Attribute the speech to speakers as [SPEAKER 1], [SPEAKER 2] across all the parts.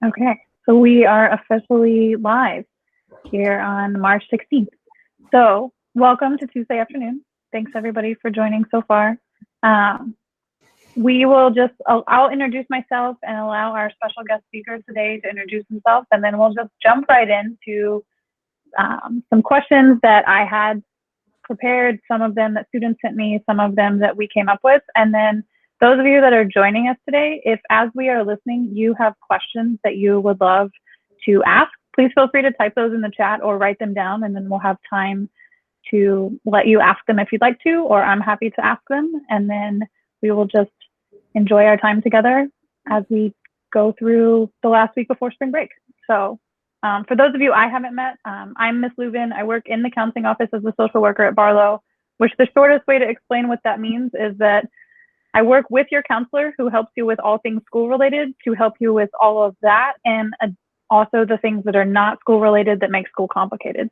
[SPEAKER 1] Okay, so we are officially live here on March 16th. So welcome to Tuesday afternoon. Thanks everybody for joining so far. We will just, I'll introduce myself and allow our special guest speaker today to introduce himself, and then we'll just jump right into some questions that I had prepared, some of them that students sent me, some of them that we came up with. And then those of you that are joining us today, if as we are listening, you have questions that you would love to ask, please feel free to type those in the chat or write them down, and then we'll have time to let you ask them if you'd like to, or I'm happy to ask them. And then we will just enjoy our time together as we go through the last week before spring break. So for those of you I haven't met, I'm Miss Lubin. I work in the counseling office as a social worker at Barlow, which the shortest way to explain what that means is that I work with your counselor who helps you with all things school related to help you with all of that, and also the things that are not school related that make school complicated.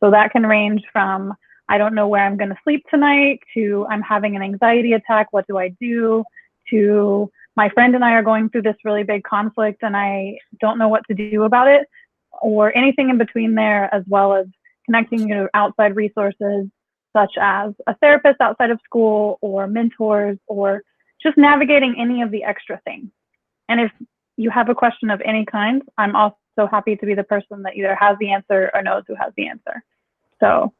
[SPEAKER 1] So that can range from, I don't know where I'm going to sleep tonight, to I'm having an anxiety attack, what do I do, to my friend and I are going through this really big conflict and I don't know what to do about it, or anything in between there, as well as connecting to outside resources such as a therapist outside of school or mentors, or just navigating any of the extra things. And if you have a question of any kind, I'm also happy to be the person that either has the answer or knows who has the answer. So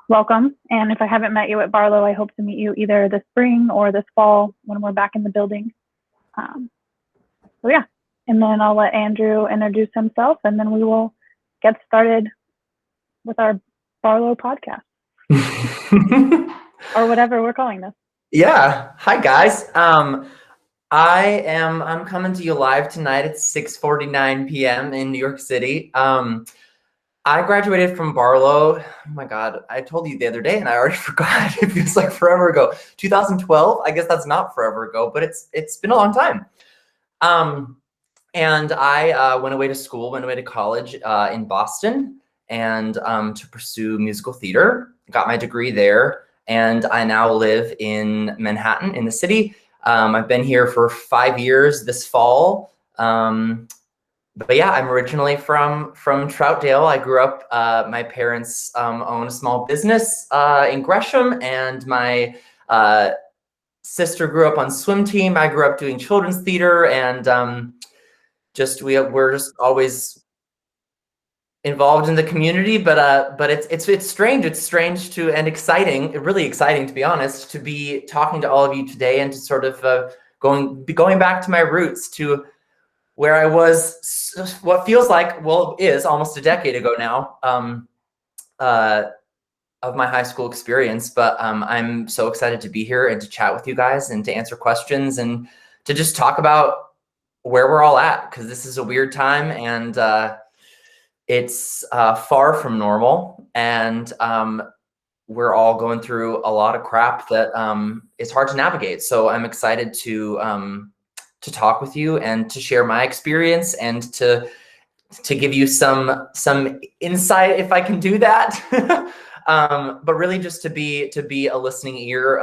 [SPEAKER 1] welcome. And if I haven't met you at Barlow, I hope to meet you either this spring or this fall when we're back in the building. So yeah, and then I'll let Andrew introduce himself, and then we will get started with our Barlow podcast. Or whatever we're calling this.
[SPEAKER 2] Yeah. Hi guys. I'm coming to you live tonight at 6:49 p.m. in New York City. I graduated from Barlow. Oh my God, I told you the other day and I already forgot. It feels like forever ago. 2012. I guess that's not forever ago, but it's been a long time. And I went away to college in Boston, and to pursue musical theater. Got my degree there, and I now live in Manhattan, in the city. I've been here for 5 years this fall. But yeah, I'm originally from Troutdale. I grew up, my parents own a small business in Gresham, and my sister grew up on swim team. I grew up doing children's theater, and we're just always involved in the community, but it's strange. It's strange and exciting, really exciting, to be honest, to be talking to all of you today, and to sort of going back to my roots, to where I was, what feels like, well, is almost a decade ago now, of my high school experience. But I'm so excited to be here and to chat with you guys and to answer questions and to just talk about where we're all at, because this is a weird time, and it's far from normal, and we're all going through a lot of crap that is hard to navigate. So I'm excited to talk with you and to share my experience and to give you some insight, if I can do that. But really just to be a listening ear,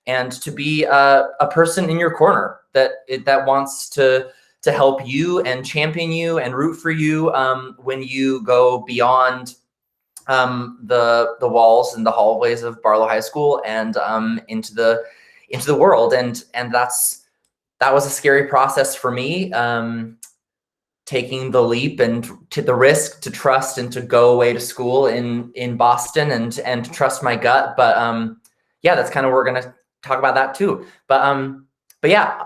[SPEAKER 2] and to be a person in your corner that wants to help you and champion you and root for you when you go beyond the walls and the hallways of Barlow High School and into the world. And that was a scary process for me, taking the leap and to the risk to trust and to go away to school in Boston and to trust my gut. But yeah, that's kind of, we're gonna talk about that too. But yeah,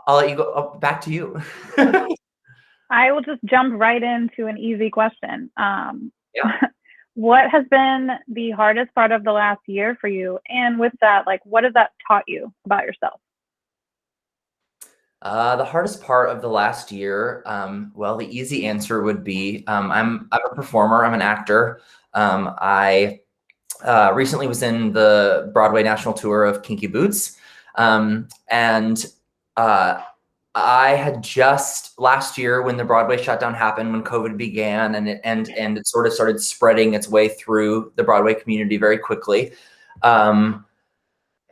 [SPEAKER 2] I'll let you go back to you.
[SPEAKER 1] I will just jump right into an easy question.
[SPEAKER 2] Yeah.
[SPEAKER 1] What has been the hardest part of the last year for you? And with that, like, what has that taught you about yourself?
[SPEAKER 2] The hardest part of the last year, well, the easy answer would be I'm a performer. I'm an actor. I recently was in the Broadway national tour of Kinky Boots, and I had just last year, when the Broadway shutdown happened, when COVID began, and it sort of started spreading its way through the Broadway community very quickly.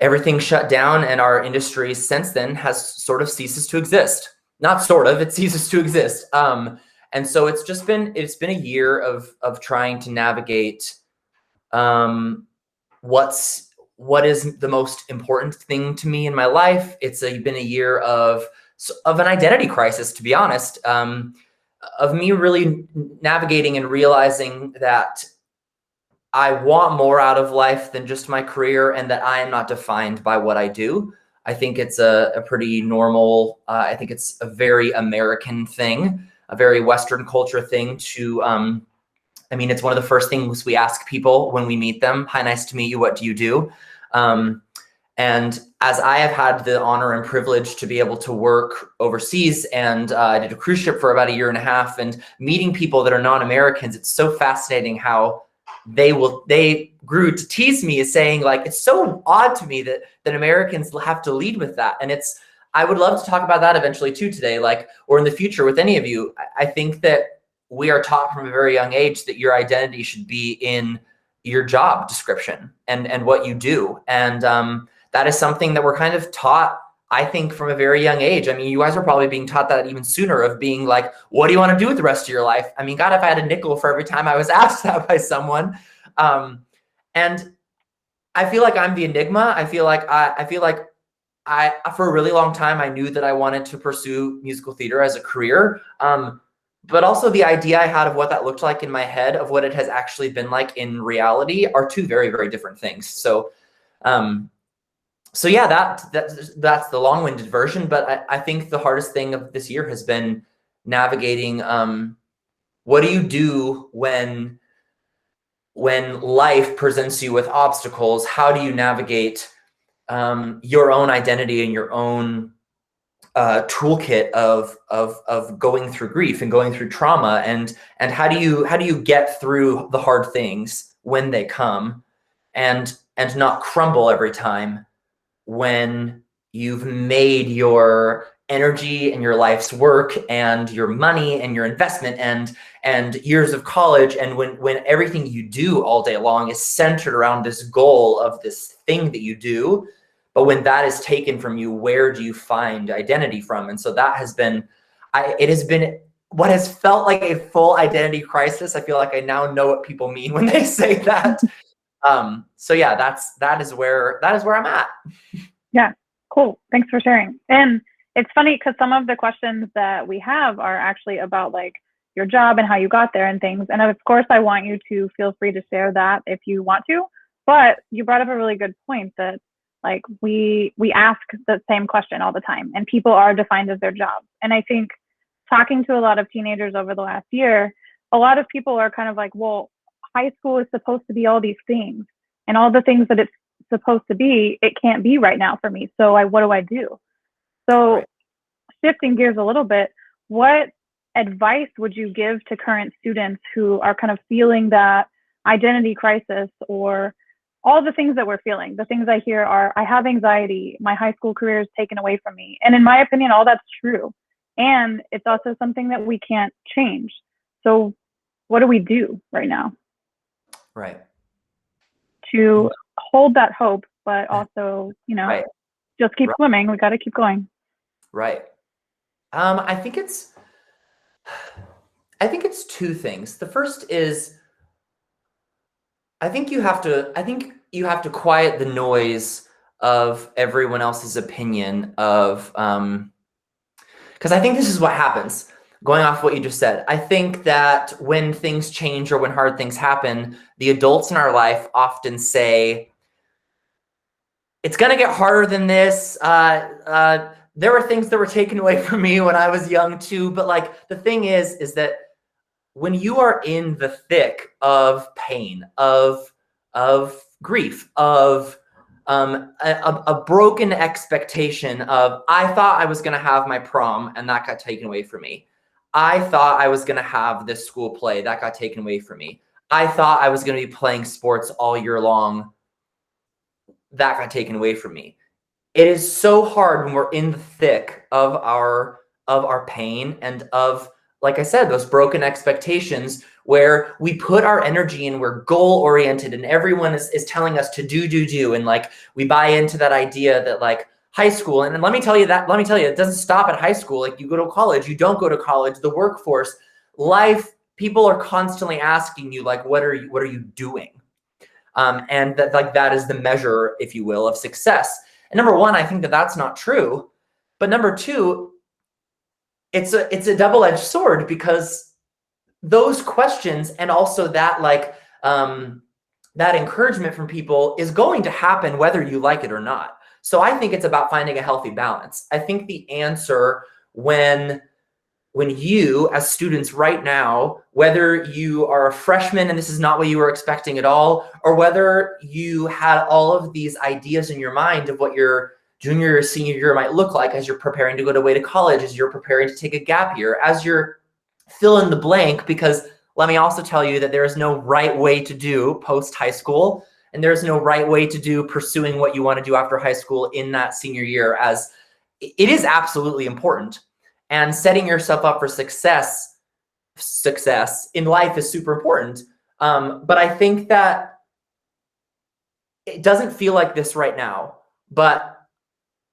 [SPEAKER 2] everything shut down, and our industry since then has sort of ceases to exist. Not sort of, it ceases to exist. And so it's been a year of trying to navigate what is the most important thing to me in my life. Been a year of an identity crisis, to be honest, of me really navigating and realizing that I want more out of life than just my career, and that I am not defined by what I do. I think it's a pretty normal, I think it's a very American thing, a very Western culture thing to, I mean, it's one of the first things we ask people when we meet them. Hi, nice to meet you. What do you do? And as I have had the honor and privilege to be able to work overseas, and I did a cruise ship for about 1.5 years, and meeting people that are non-Americans, it's so fascinating how they grew to tease me as saying, like, it's so odd to me that Americans have to lead with that. And I would love to talk about that eventually too today, like, or in the future with any of you. I think that we are taught from a very young age that your identity should be in your job description and what you do. And that is something that we're kind of taught, I think, from a very young age. I mean, you guys are probably being taught that even sooner, of being like, what do you want to do with the rest of your life? I mean, God, if I had a nickel for every time I was asked that by someone. And I feel like I'm the enigma. I feel like for a really long time, I knew that I wanted to pursue musical theater as a career. But also the idea I had of what that looked like in my head, of what it has actually been like in reality, are two very, very different things. So, so yeah, that's the long-winded version. But I think the hardest thing of this year has been navigating, what do you do when life presents you with obstacles? How do you navigate your own identity and your own toolkit of going through grief and going through trauma, and how do you get through the hard things when they come, and not crumble every time when you've made your energy and your life's work and your money and your investment and years of college, and when everything you do all day long is centered around this goal of this thing that you do. But when that is taken from you, where do you find identity from? And so that has been, it has been what has felt like a full identity crisis. I feel like I now know what people mean when they say that. So yeah, that is where I'm at.
[SPEAKER 1] Yeah, cool. Thanks for sharing. And it's funny because some of the questions that we have are actually about like your job and how you got there and things. And of course, I want you to feel free to share that if you want to. But you brought up a really good point that, like, we ask the same question all the time, and people are defined as their job. And I think talking to a lot of teenagers over the last year, a lot of people are kind of like, well, high school is supposed to be all these things, and all the things that it's supposed to be, it can't be right now for me. So what do I do? So right. Shifting gears a little bit, what advice would you give to current students who are kind of feeling that identity crisis, or all the things that we're feeling? The things I hear are, I have anxiety, my high school career is taken away from me. And in my opinion, all that's true. And it's also something that we can't change. So what do we do right now?
[SPEAKER 2] Right.
[SPEAKER 1] To hold that hope, but also, right. Just keep swimming. We got to keep going.
[SPEAKER 2] Right. I think it's two things. The first is, I think you have to quiet the noise of everyone else's opinion of, because I think this is what happens, going off what you just said. I think that when things change or when hard things happen, the adults in our life often say, it's going to get harder than this. There were things that were taken away from me when I was young too. But like, the thing is that when you are in the thick of pain, of grief, of a broken expectation of, I thought I was going to have my prom and that got taken away from me. I thought I was going to have this school play that got taken away from me. I thought I was going to be playing sports all year long. That got taken away from me. It is so hard when we're in the thick of our pain and of like I said, those broken expectations where we put our energy in, we're goal oriented and everyone is telling us to do. And like, we buy into that idea that like high school, and let me tell you, it doesn't stop at high school. Like you go to college, you don't go to college, the workforce, life, people are constantly asking you like, what are you doing? And that like, that is the measure, if you will, of success. And number one, I think that that's not true. But number two, it's a double-edged sword, because those questions and also that like that encouragement from people is going to happen whether you like it or not. So I think it's about finding a healthy balance. I think the answer when you as students right now, whether you are a freshman and this is not what you were expecting at all, or whether you had all of these ideas in your mind of what your junior or senior year might look like as you're preparing to go away to college, as you're preparing to take a gap year, as you're fill in the blank, because let me also tell you that there is no right way to do post high school, and there's no right way to do pursuing what you want to do after high school in that senior year, as it is absolutely important. And setting yourself up for success in life is super important. But I think that it doesn't feel like this right now, but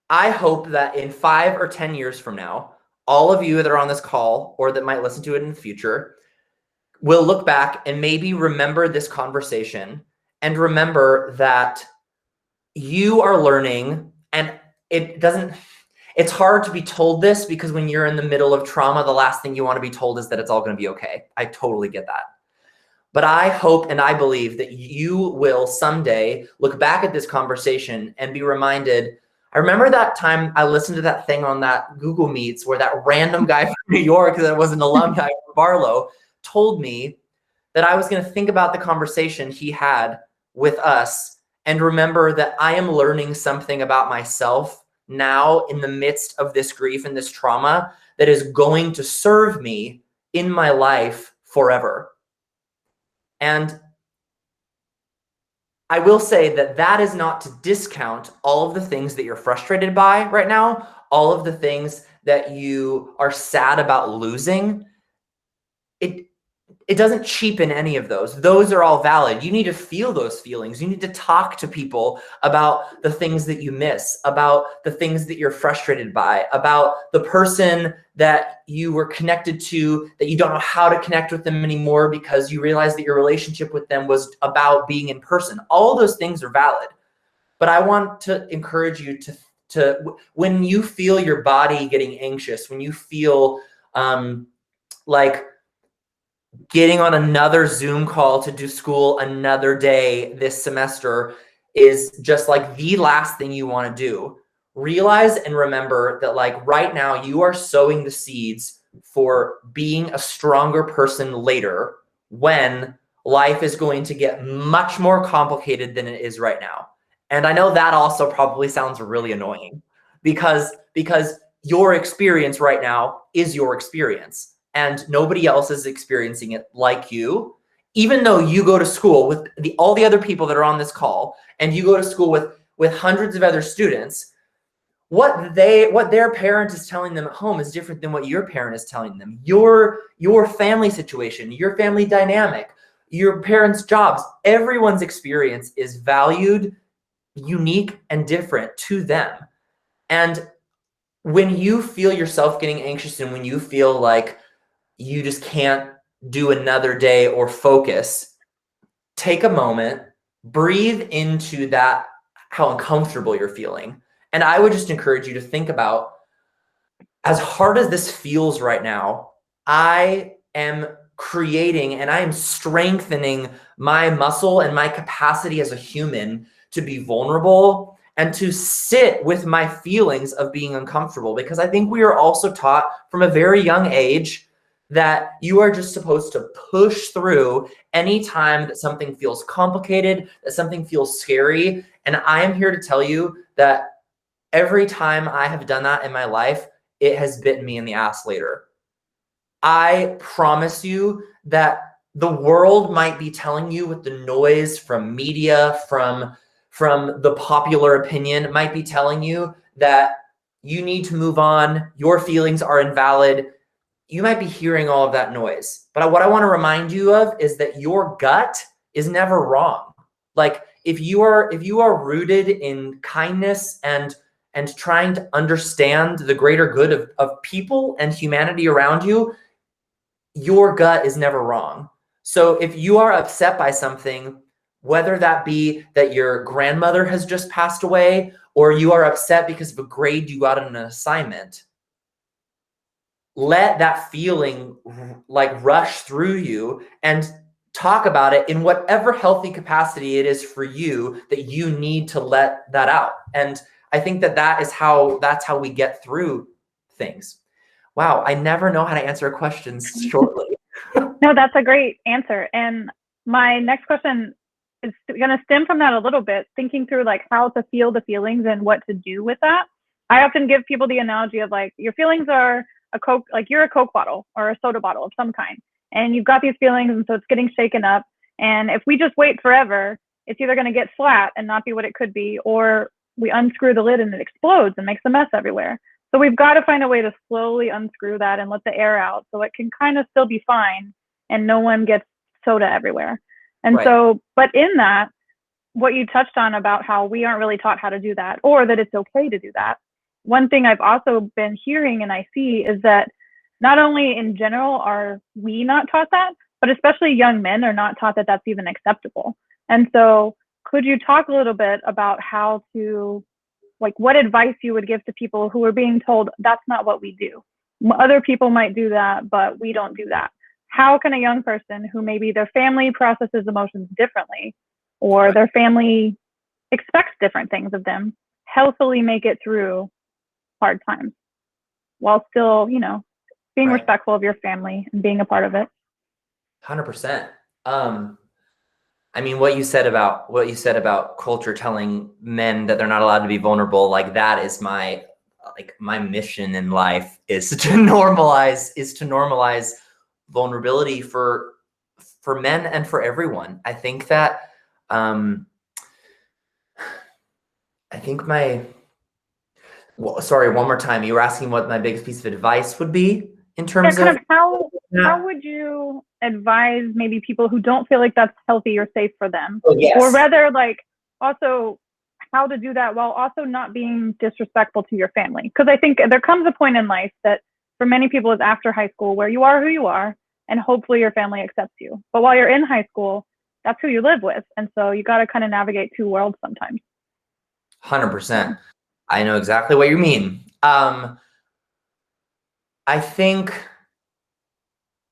[SPEAKER 2] I hope that in 5 or 10 years from now, all of you that are on this call or that might listen to it in the future will look back and maybe remember this conversation and remember that you are learning. And it's hard to be told this, because when you're in the middle of trauma, the last thing you want to be told is that it's all going to be okay. I totally get that. But I hope and I believe that you will someday look back at this conversation and be reminded, I remember that time I listened to that thing on that Google Meets where that random guy from New York that was an alumni from Barlow told me that I was going to think about the conversation he had with us and remember that I am learning something about myself now in the midst of this grief and this trauma that is going to serve me in my life forever. And I will say that that is not to discount all of the things that you're frustrated by right now, all of the things that you are sad about losing. It doesn't cheapen any of those. Those are all valid. You need to feel those feelings. You need to talk to people about the things that you miss, about the things that you're frustrated by, about the person that you were connected to that you don't know how to connect with them anymore because you realized that your relationship with them was about being in person. All those things are valid. But I want to encourage you to when you feel your body getting anxious, when you feel like getting on another Zoom call to do school another day this semester is just like the last thing you want to do, realize and remember that like right now you are sowing the seeds for being a stronger person later, when life is going to get much more complicated than it is right now. And I know that also probably sounds really annoying because your experience right now is your experience. And nobody else is experiencing it like you, even though you go to school with all the other people that are on this call, and you go to school with hundreds of other students. What their parent is telling them at home is different than what your parent is telling them. Your family situation, your family dynamic, your parents' jobs, everyone's experience is valued, unique, and different to them. And when you feel yourself getting anxious and when you feel like you just can't do another day or focus, take a moment, breathe into that, how uncomfortable you're feeling. And I would just encourage you to think about, as hard as this feels right now, I am creating and I am strengthening my muscle and my capacity as a human to be vulnerable and to sit with my feelings of being uncomfortable. Because I think we are also taught from a very young age that you are just supposed to push through anytime that something feels complicated, that something feels scary. And I am here to tell you that every time I have done that in my life, it has bitten me in the ass later. I promise you that the world might be telling you, with the noise from media, from the popular opinion, might be telling you that you need to move on, your feelings are invalid, you might be hearing all of that noise. But what I want to remind you of is that your gut is never wrong. Like if you are rooted in kindness and trying to understand the greater good of people and humanity around you, your gut is never wrong. So if you are upset by something, whether that be that your grandmother has just passed away, or you are upset because of a grade you got on an assignment, let that feeling like rush through you and talk about it in whatever healthy capacity it is for you that you need to let that out. And I think that's how we get through things. Wow, I never know how to answer questions shortly.
[SPEAKER 1] No, that's a great answer. And my next question is going to stem from that a little bit, thinking through like how to feel the feelings and what to do with that. I often give people the analogy of like your feelings are a Coke, like you're a Coke bottle or a soda bottle of some kind, and you've got these feelings, and so it's getting shaken up. And if we just wait forever, it's either going to get flat and not be what it could be, or we unscrew the lid and it explodes and makes a mess everywhere. So we've got to find a way to slowly unscrew that and let the air out so it can kind of still be fine and no one gets soda everywhere. And
[SPEAKER 2] Right.
[SPEAKER 1] So, but in that, what you touched on about how we aren't really taught how to do that, or that it's okay to do that. One thing I've also been hearing and I see is that not only in general are we not taught that, but especially young men are not taught that that's even acceptable. And so could you talk a little bit about how to, like what advice you would give to people who are being told that's not what we do? Other people might do that, but we don't do that. How can a young person who maybe their family processes emotions differently, or their family expects different things of them, healthily make it through hard times while still, being
[SPEAKER 2] Right.
[SPEAKER 1] respectful of your family and being a part of it?
[SPEAKER 2] 100%. I mean, what you said about culture telling men that they're not allowed to be vulnerable, like that is my mission in life is to normalize vulnerability for men and for everyone. I think that sorry, one more time. You were asking what my biggest piece of advice would be in terms
[SPEAKER 1] kind
[SPEAKER 2] of
[SPEAKER 1] how would you advise maybe people who don't feel like that's healthy or safe for them?
[SPEAKER 2] Oh, yes.
[SPEAKER 1] Or rather, like also how to do that while also not being disrespectful to your family? Because I think there comes a point in life that for many people is after high school where you are who you are and hopefully your family accepts you. But while you're in high school, that's who you live with. And so you got to kind of navigate two worlds sometimes.
[SPEAKER 2] 100%. I know exactly what you mean. I think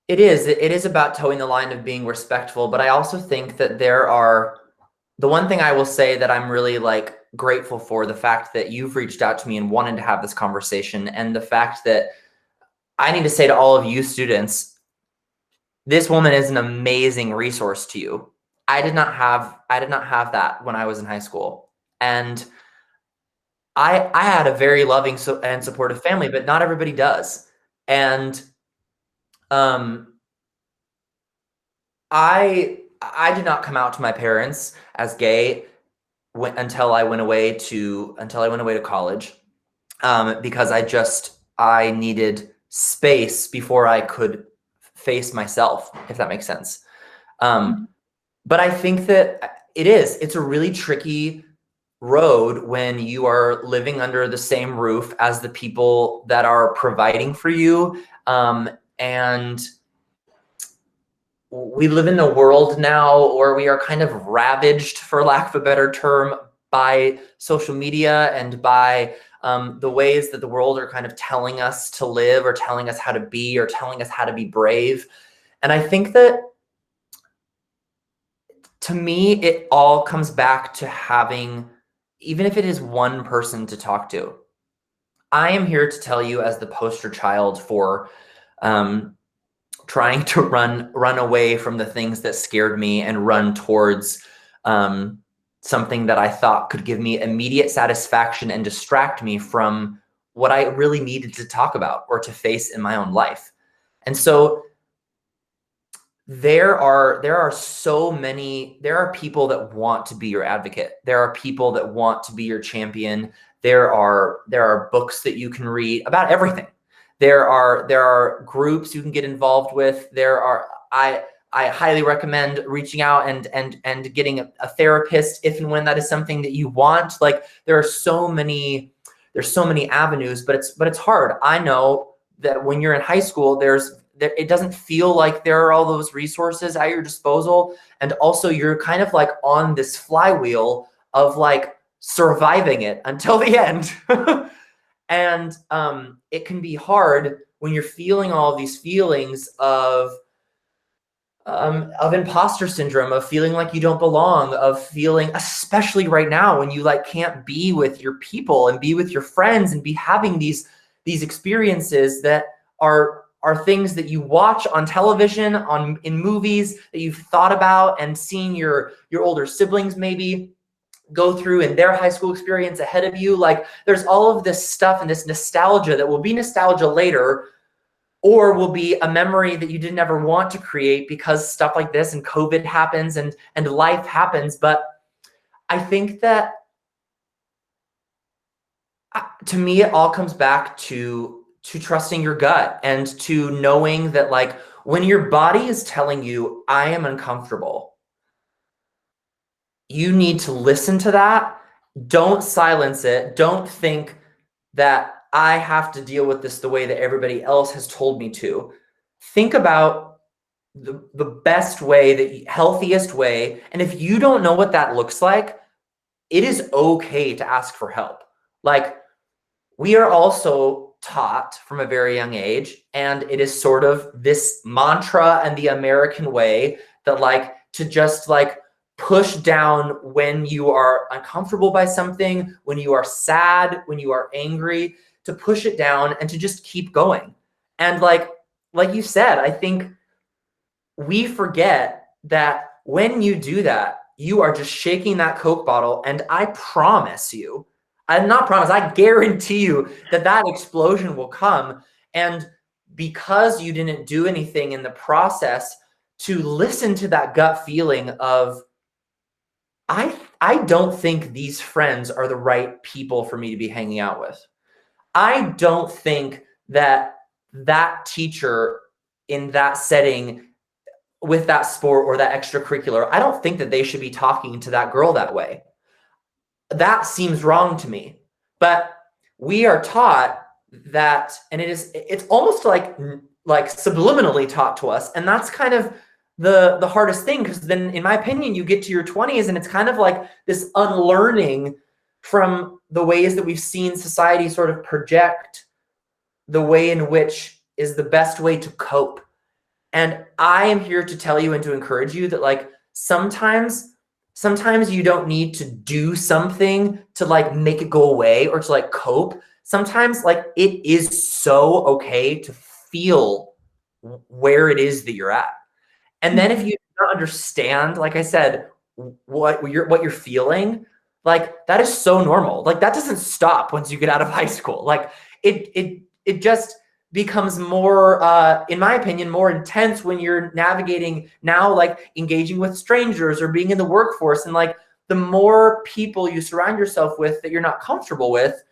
[SPEAKER 2] it is about towing the line of being respectful, but I also think that the one thing I will say that I'm really like grateful for, the fact that you've reached out to me and wanted to have this conversation, and the fact that I need to say to all of you students, this woman is an amazing resource to you. I did not have that when I was in high school. And I had a very loving and supportive family, but not everybody does. And I did not come out to my parents as gay until I went away to college, because I needed space before I could face myself, if that makes sense. But I think that it's a really tricky road when you are living under the same roof as the people that are providing for you. And we live in a world now where we are kind of ravaged, for lack of a better term, by social media and by the ways that the world are kind of telling us to live, or telling us how to be, or telling us how to be brave. And I think that, to me, it all comes back to having, even if it is one person to talk to. I am here to tell you, as the poster child for trying to run away from the things that scared me and run towards something that I thought could give me immediate satisfaction and distract me from what I really needed to talk about or to face in my own life. And so there are people that want to be your advocate. There are people that want to be your champion. There are books that you can read about everything. There are groups you can get involved with. I highly recommend reaching out and getting a therapist if and when that is something that you want. Like there's so many avenues, but it's hard. I know that when you're in high school, it doesn't feel like there are all those resources at your disposal. And also you're kind of like on this flywheel of like surviving it until the end. And it can be hard when you're feeling all of these feelings of imposter syndrome, of feeling like you don't belong, of feeling, especially right now when you like can't be with your people and be with your friends and be having these experiences that are things that you watch on television, in movies, that you've thought about and seen your older siblings maybe go through in their high school experience ahead of you. Like there's all of this stuff and this nostalgia that will be nostalgia later, or will be a memory that you didn't ever want to create because stuff like this and COVID happens and life happens. But I think that to me, it all comes back to trusting your gut and to knowing that like when your body is telling you, I am uncomfortable, you need to listen to that. Don't silence it. Don't think that I have to deal with this the way that everybody else has told me to. Think about the best way, the healthiest way. And if you don't know what that looks like, it is okay to ask for help. Like we are also taught from a very young age, and it is sort of this mantra and the American way that like to just like push down when you are uncomfortable by something, when you are sad, when you are angry, to push it down and to just keep going. And like you said, I think we forget that when you do that, you are just shaking that Coke bottle. And I promise you, I guarantee you that explosion will come. And because you didn't do anything in the process to listen to that gut feeling of, I don't think these friends are the right people for me to be hanging out with. I don't think that teacher in that setting with that sport or that extracurricular, I don't think that they should be talking to that girl that way. That seems wrong to me. But we are taught that, and it's almost like subliminally taught to us. And that's kind of the hardest thing, because then in my opinion, you get to your 20s and it's kind of like this unlearning from the ways that we've seen society sort of project the way in which is the best way to cope. And I am here to tell you and to encourage you that like sometimes you don't need to do something to like make it go away or to like cope. Sometimes like it is so okay to feel where it is that you're at. And then if you don't understand, like I said, what you're feeling, like that is so normal. Like that doesn't stop once you get out of high school. Like it just becomes more, in my opinion, more intense when you're navigating now, like engaging with strangers or being in the workforce. And like the more people you surround yourself with that you're not comfortable with,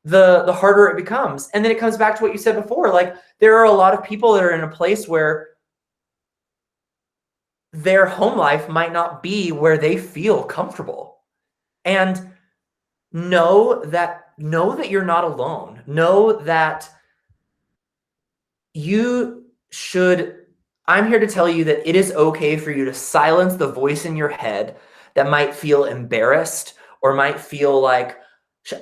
[SPEAKER 2] the harder it becomes. And then it comes back to what you said before. Like there are a lot of people that are in a place where their home life might not be where they feel comfortable. And know that you're not alone. Know that I'm here to tell you that it is okay for you to silence the voice in your head that might feel embarrassed or might feel like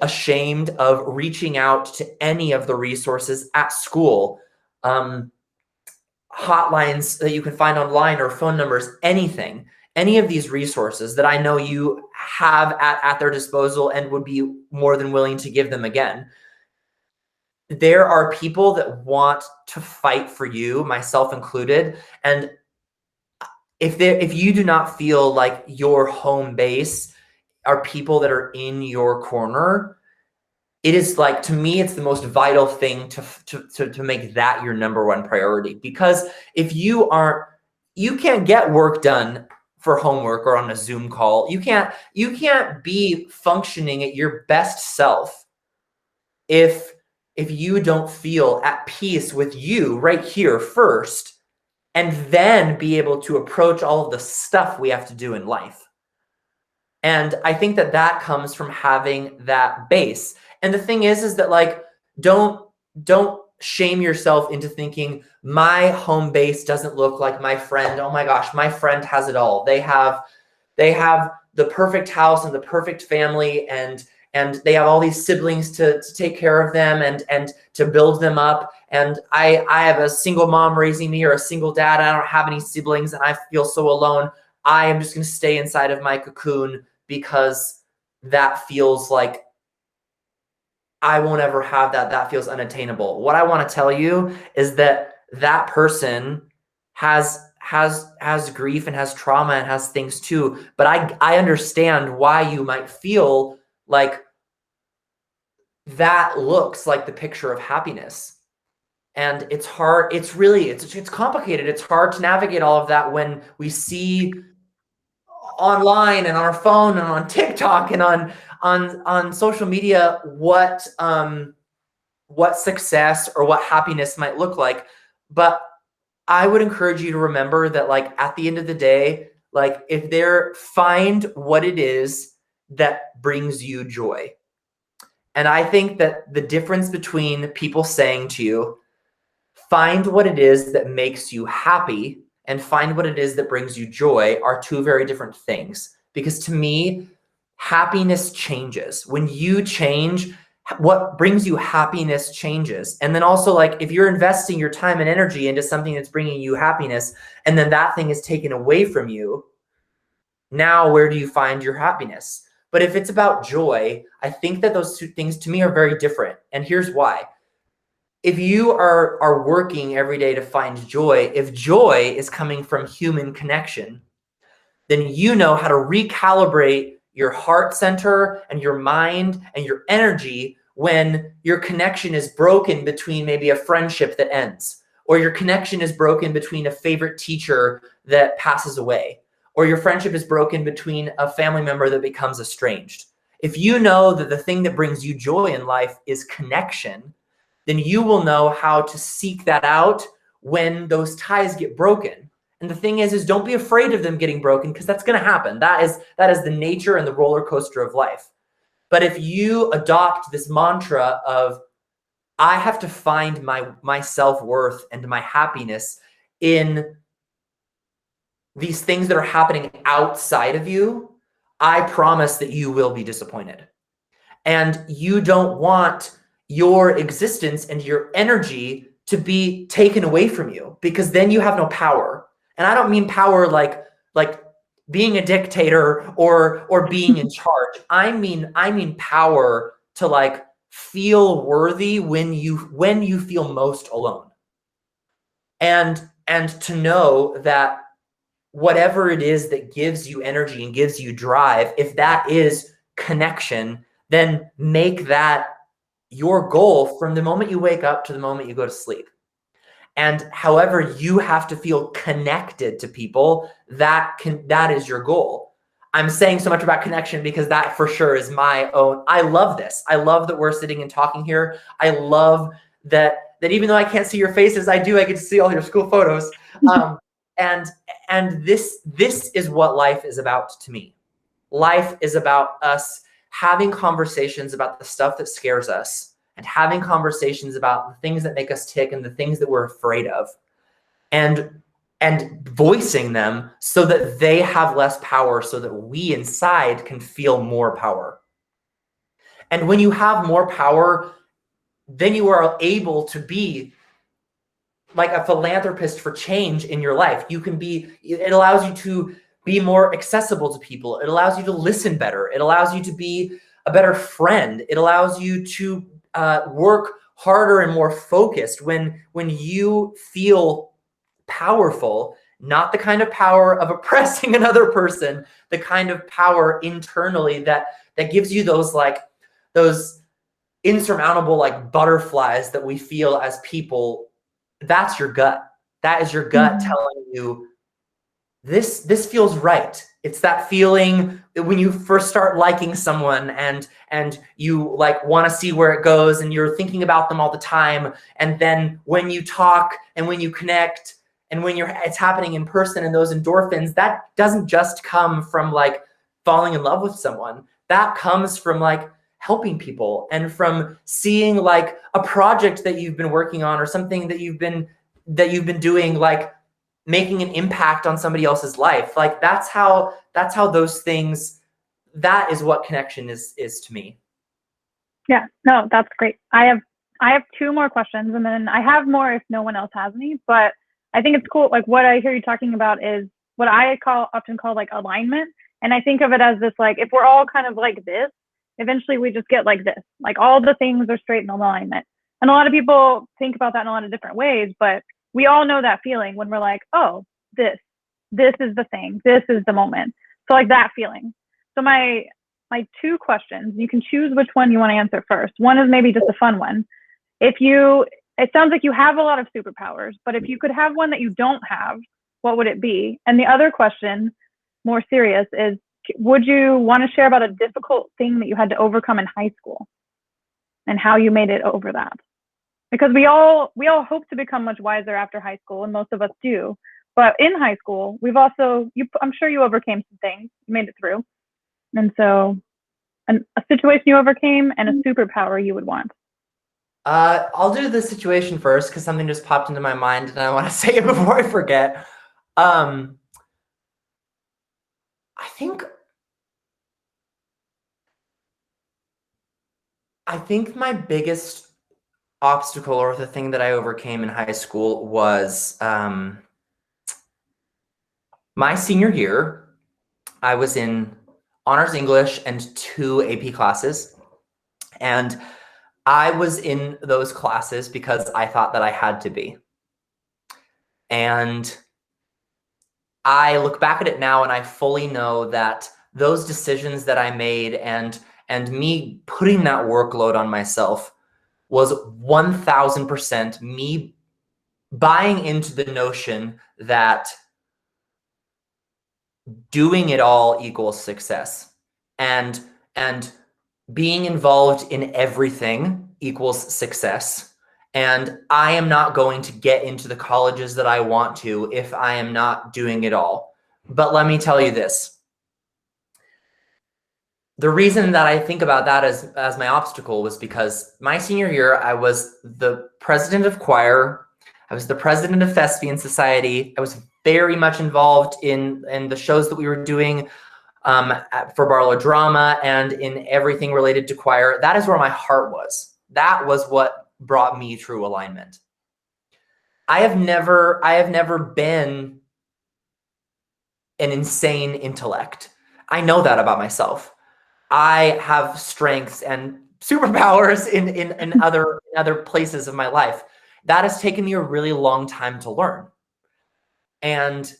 [SPEAKER 2] ashamed of reaching out to any of the resources at school. Hotlines that you can find online or phone numbers, anything, any of these resources that I know you have at their disposal and would be more than willing to give them again. There are people that want to fight for you, myself included. And if you do not feel like your home base are people that are in your corner, it is like, to me, it's the most vital thing to make that your number one priority. Because if you can't get work done for homework or on a Zoom call. You can't be functioning at your best self if if you don't feel at peace with you right here first, and then be able to approach all of the stuff we have to do in life. And I think that that comes from having that base. And the thing is that like, don't shame yourself into thinking my home base doesn't look like my friend. Oh my gosh, my friend has it all. They have the perfect house and the perfect family, and they have all these siblings to take care of them and to build them up. And I have a single mom raising me, or a single dad. I don't have any siblings and I feel so alone. I am just going to stay inside of my cocoon because that feels like I won't ever have that. That feels unattainable. What I want to tell you is that that person has grief and has trauma and has things too. But I understand why you might feel like that looks like the picture of happiness. And it's hard. It's complicated. It's hard to navigate all of that when we see online and on our phone and on TikTok and on social media what success or what happiness might look like. But I would encourage you to remember that, like, at the end of the day, like, find what it is that brings you joy. And I think that the difference between people saying to you, find what it is that makes you happy, and find what it is that brings you joy, are two very different things. Because to me, happiness changes. When you change, what brings you happiness changes. And then also, like, if you're investing your time and energy into something that's bringing you happiness, and then that thing is taken away from you, now where do you find your happiness? But if it's about joy, I think that those two things to me are very different. And here's why. If you are working every day to find joy, if joy is coming from human connection, then you know how to recalibrate your heart center and your mind and your energy when your connection is broken between maybe a friendship that ends, or your connection is broken between a favorite teacher that passes away, or your friendship is broken between a family member that becomes estranged. If you know that the thing that brings you joy in life is connection, then you will know how to seek that out when those ties get broken. And the thing is don't be afraid of them getting broken, because that's going to happen. That is the nature and the roller coaster of life. But if you adopt this mantra of, I have to find my self-worth and my happiness in these things that are happening outside of you, I promise that you will be disappointed. And you don't want your existence and your energy to be taken away from you, because then you have no power. And I don't mean power like being a dictator or being in charge. I mean power to, like, feel worthy when you feel most alone. And to know that whatever it is that gives you energy and gives you drive, if that is connection, then make that your goal from the moment you wake up to the moment you go to sleep. And however you have to feel connected to people, that is your goal. I'm saying so much about connection because that for sure is my own. I love this. I love that we're sitting and talking here. I love that even though I can't see your faces, I get to see all your school photos. And this is what life is about to me. Life is about us having conversations about the stuff that scares us, and having conversations about the things that make us tick and the things that we're afraid of, and voicing them so that they have less power, so that we inside can feel more power. And when you have more power, then you are able to be like a philanthropist for change in your life. It allows you to be more accessible to people. It allows you to listen better. It allows you to be a better friend. It allows you to work harder and more focused when you feel powerful, not the kind of power of oppressing another person, the kind of power internally that gives you those insurmountable, like, butterflies that we feel as people. That's your gut. That is your gut telling you this feels right. It's that feeling when you first start liking someone and you like want to see where it goes and you're thinking about them all the time. And then when you talk and when you connect and when it's happening in person and those endorphins, that doesn't just come from like falling in love with someone. That comes from like helping people and from seeing like a project that you've been working on or something that you've been doing, like making an impact on somebody else's life. Like that's how those things, that is what connection is to me.
[SPEAKER 1] Yeah, no, that's great. I have two more questions and then I have more if no one else has any, but I think it's cool. Like what I hear you talking about is what I often call like alignment. And I think of it as this, like, if we're all kind of like this, eventually we just get like this, like all the things are straight in alignment. And a lot of people think about that in a lot of different ways, but we all know that feeling when we're like, oh, this is the thing, this is the moment. So like that feeling. So my two questions, you can choose which one you want to answer first. One is maybe just a fun one. It sounds like you have a lot of superpowers, but if you could have one that you don't have, what would it be? And the other question, more serious, is would you want to share about a difficult thing that you had to overcome in high school and how you made it over that? Because we all hope to become much wiser after high school, and most of us do. But in high school, I'm sure you overcame some things, you made it through. And so a situation you overcame and a superpower you would want.
[SPEAKER 2] I'll do the situation first because something just popped into my mind and I want to say it before I forget. I think my biggest obstacle, or the thing that I overcame in high school, was my senior year. I was in honors English and 2 AP classes. And I was in those classes because I thought that I had to be. And I look back at it now and I fully know that those decisions that I made and me putting that workload on myself was 1000% me buying into the notion that doing it all equals success, and being involved in everything equals success. And I am not going to get into the colleges that I want to if I am not doing it all. But let me tell you this. The reason that I think about that as my obstacle was because my senior year, I was the president of choir. I was the president of Thespian Society. I was very much involved in the shows that we were doing for Barlow Drama and in everything related to choir. That is where my heart was. That was what brought me through alignment. I have never been an insane intellect. I know that about myself. I have strengths and superpowers in other places of my life. That has taken me a really long time to learn. And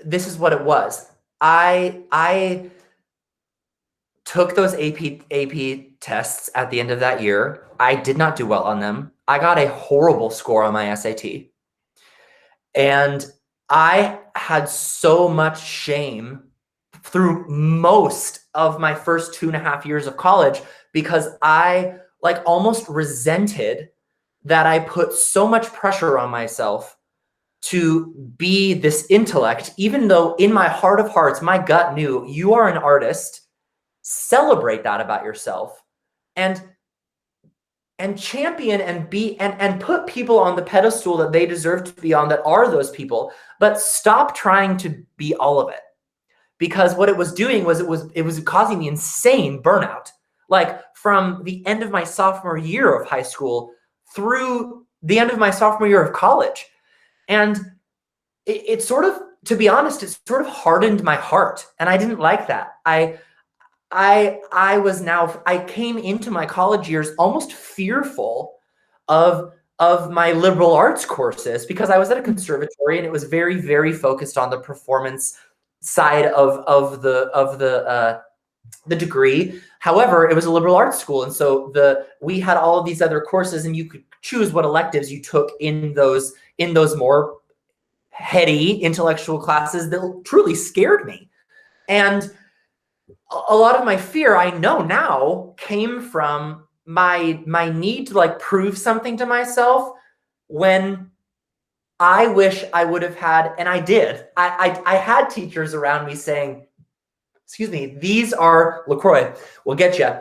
[SPEAKER 2] this is what it was. I took those AP tests at the end of that year. I did not do well on them. I got a horrible score on my SAT. And I had so much shame through most of my first 2.5 years of college because I like almost resented that I put so much pressure on myself to be this intellect, even though in my heart of hearts, my gut knew you are an artist. Celebrate that about yourself and champion and put people on the pedestal that they deserve to be on, that are those people, but stop trying to be all of it. Because what it was doing was it was causing me insane burnout. Like from the end of my sophomore year of high school through the end of my sophomore year of college. And it sort of, to be honest, it sort of hardened my heart. And I didn't like that. I came into my college years almost fearful of my liberal arts courses because I was at a conservatory and it was very, very focused on the performance side of the degree. However, it was a liberal arts school. And so we had all of these other courses and you could choose what electives you took in those more heady intellectual classes that truly scared me. And a lot of my fear, I know now, came from my need to like prove something to myself when I wish I would have had, and I did. I had teachers around me saying, excuse me, these are, LaCroix, we'll get you.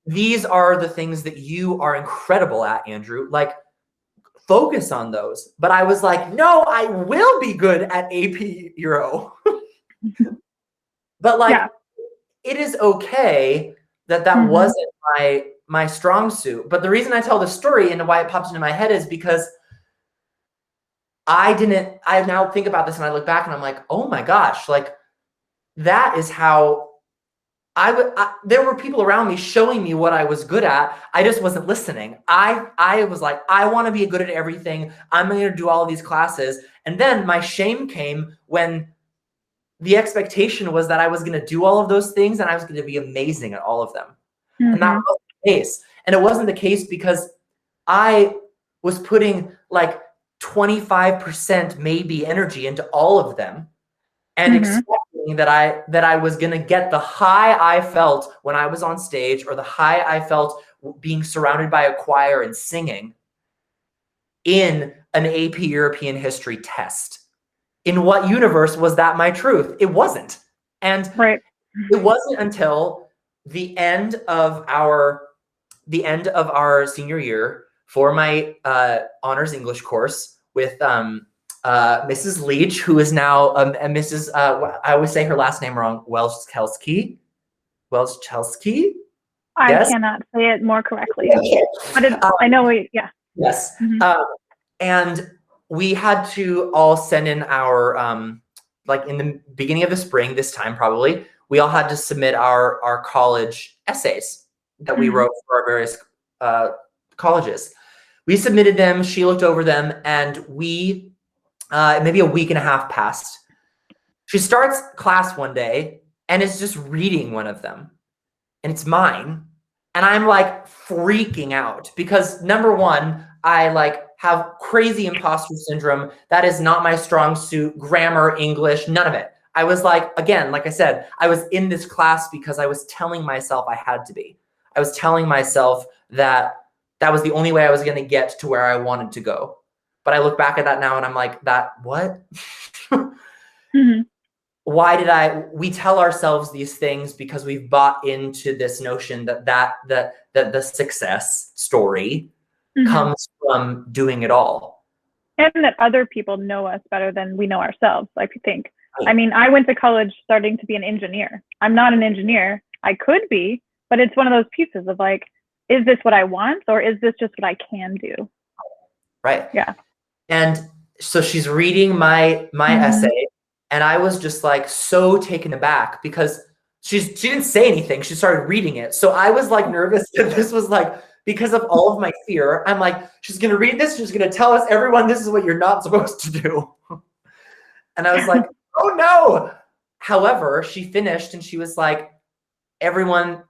[SPEAKER 2] These are the things that you are incredible at, Andrew. Like, focus on those. But I was like, no, I will be good at AP Euro. But like, it is okay that that wasn't my strong suit. But the reason I tell the story and why it pops into my head is because I now think about this and I look back and I'm like, oh my gosh, like that is how there were people around me showing me what I was good at. I just wasn't listening. I was like, I want to be good at everything. I'm going to do all of these classes. And then my shame came when the expectation was that I was going to do all of those things and I was going to be amazing at all of them. And that wasn't the case. And it wasn't the case because I was putting like 25% maybe energy into all of them and expecting that I was going to get the high I felt when I was on stage or the high I felt being surrounded by a choir and singing in an AP European history test. In what universe was that my truth? It wasn't. And it wasn't until the end of our senior year for my honors English course with Mrs. Leach, who is now Mrs. I always say her last name wrong, Welchkowski.
[SPEAKER 1] I cannot say it more correctly, but I know
[SPEAKER 2] Yes. And we had to all send in our, like in the beginning of the spring, this time probably, we all had to submit our college essays that we wrote for our various colleges. We submitted them, she looked over them, and we, maybe a week and a half passed. She starts class one day and is just reading one of them, and it's mine. And I'm like freaking out because number one, I like have crazy imposter syndrome. That is not my strong suit. Grammar, English, none of it. I was like, again, like I said, I was in this class because I was telling myself I had to be. I was telling myself that that was the only way I was going to get to where I wanted to go. But I look back at that now and I'm like, what? Why did we tell ourselves these things because we've bought into this notion that the success story comes from doing it all.
[SPEAKER 1] And that other people know us better than we know ourselves, I think. I mean, I went to college starting to be an engineer. I'm not an engineer. I could be, but it's one of those pieces of like, is this what I want or is this just what I can do?
[SPEAKER 2] Right.
[SPEAKER 1] Yeah.
[SPEAKER 2] And so she's reading my essay and I was just like so taken aback because she didn't say anything. She started reading it. So I was like nervous that this was like, because of all of my fear, I'm like, she's going to read this. She's going to tell us, everyone, this is what you're not supposed to do. And I was like, oh no. However, she finished and she was like, everyone,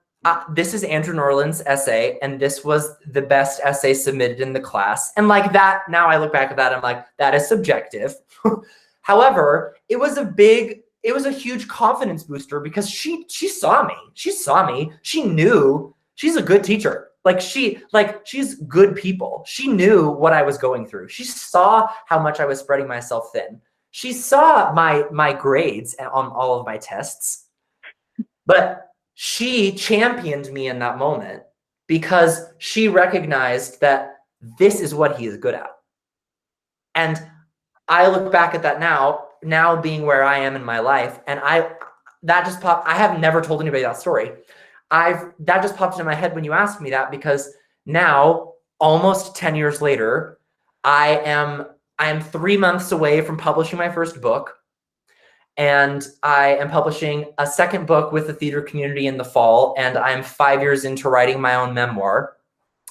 [SPEAKER 2] this is Andrew Norlen's essay. And this was the best essay submitted in the class. And like that, now I look back at that, I'm like, that is subjective. However, it was a huge confidence booster because she saw me. She knew she's a good teacher. She's good people. She knew what I was going through. She saw how much I was spreading myself thin. She saw my grades on all of my tests, but she championed me in that moment because she recognized that this is what he is good at. And I look back at that now being where I am in my life, and that just popped. I have never told anybody that story. That just popped into my head when you asked me that, because now, almost 10 years later, I am 3 months away from publishing my first book. And I am publishing a second book with the theater community in the fall. And I'm 5 years into writing my own memoir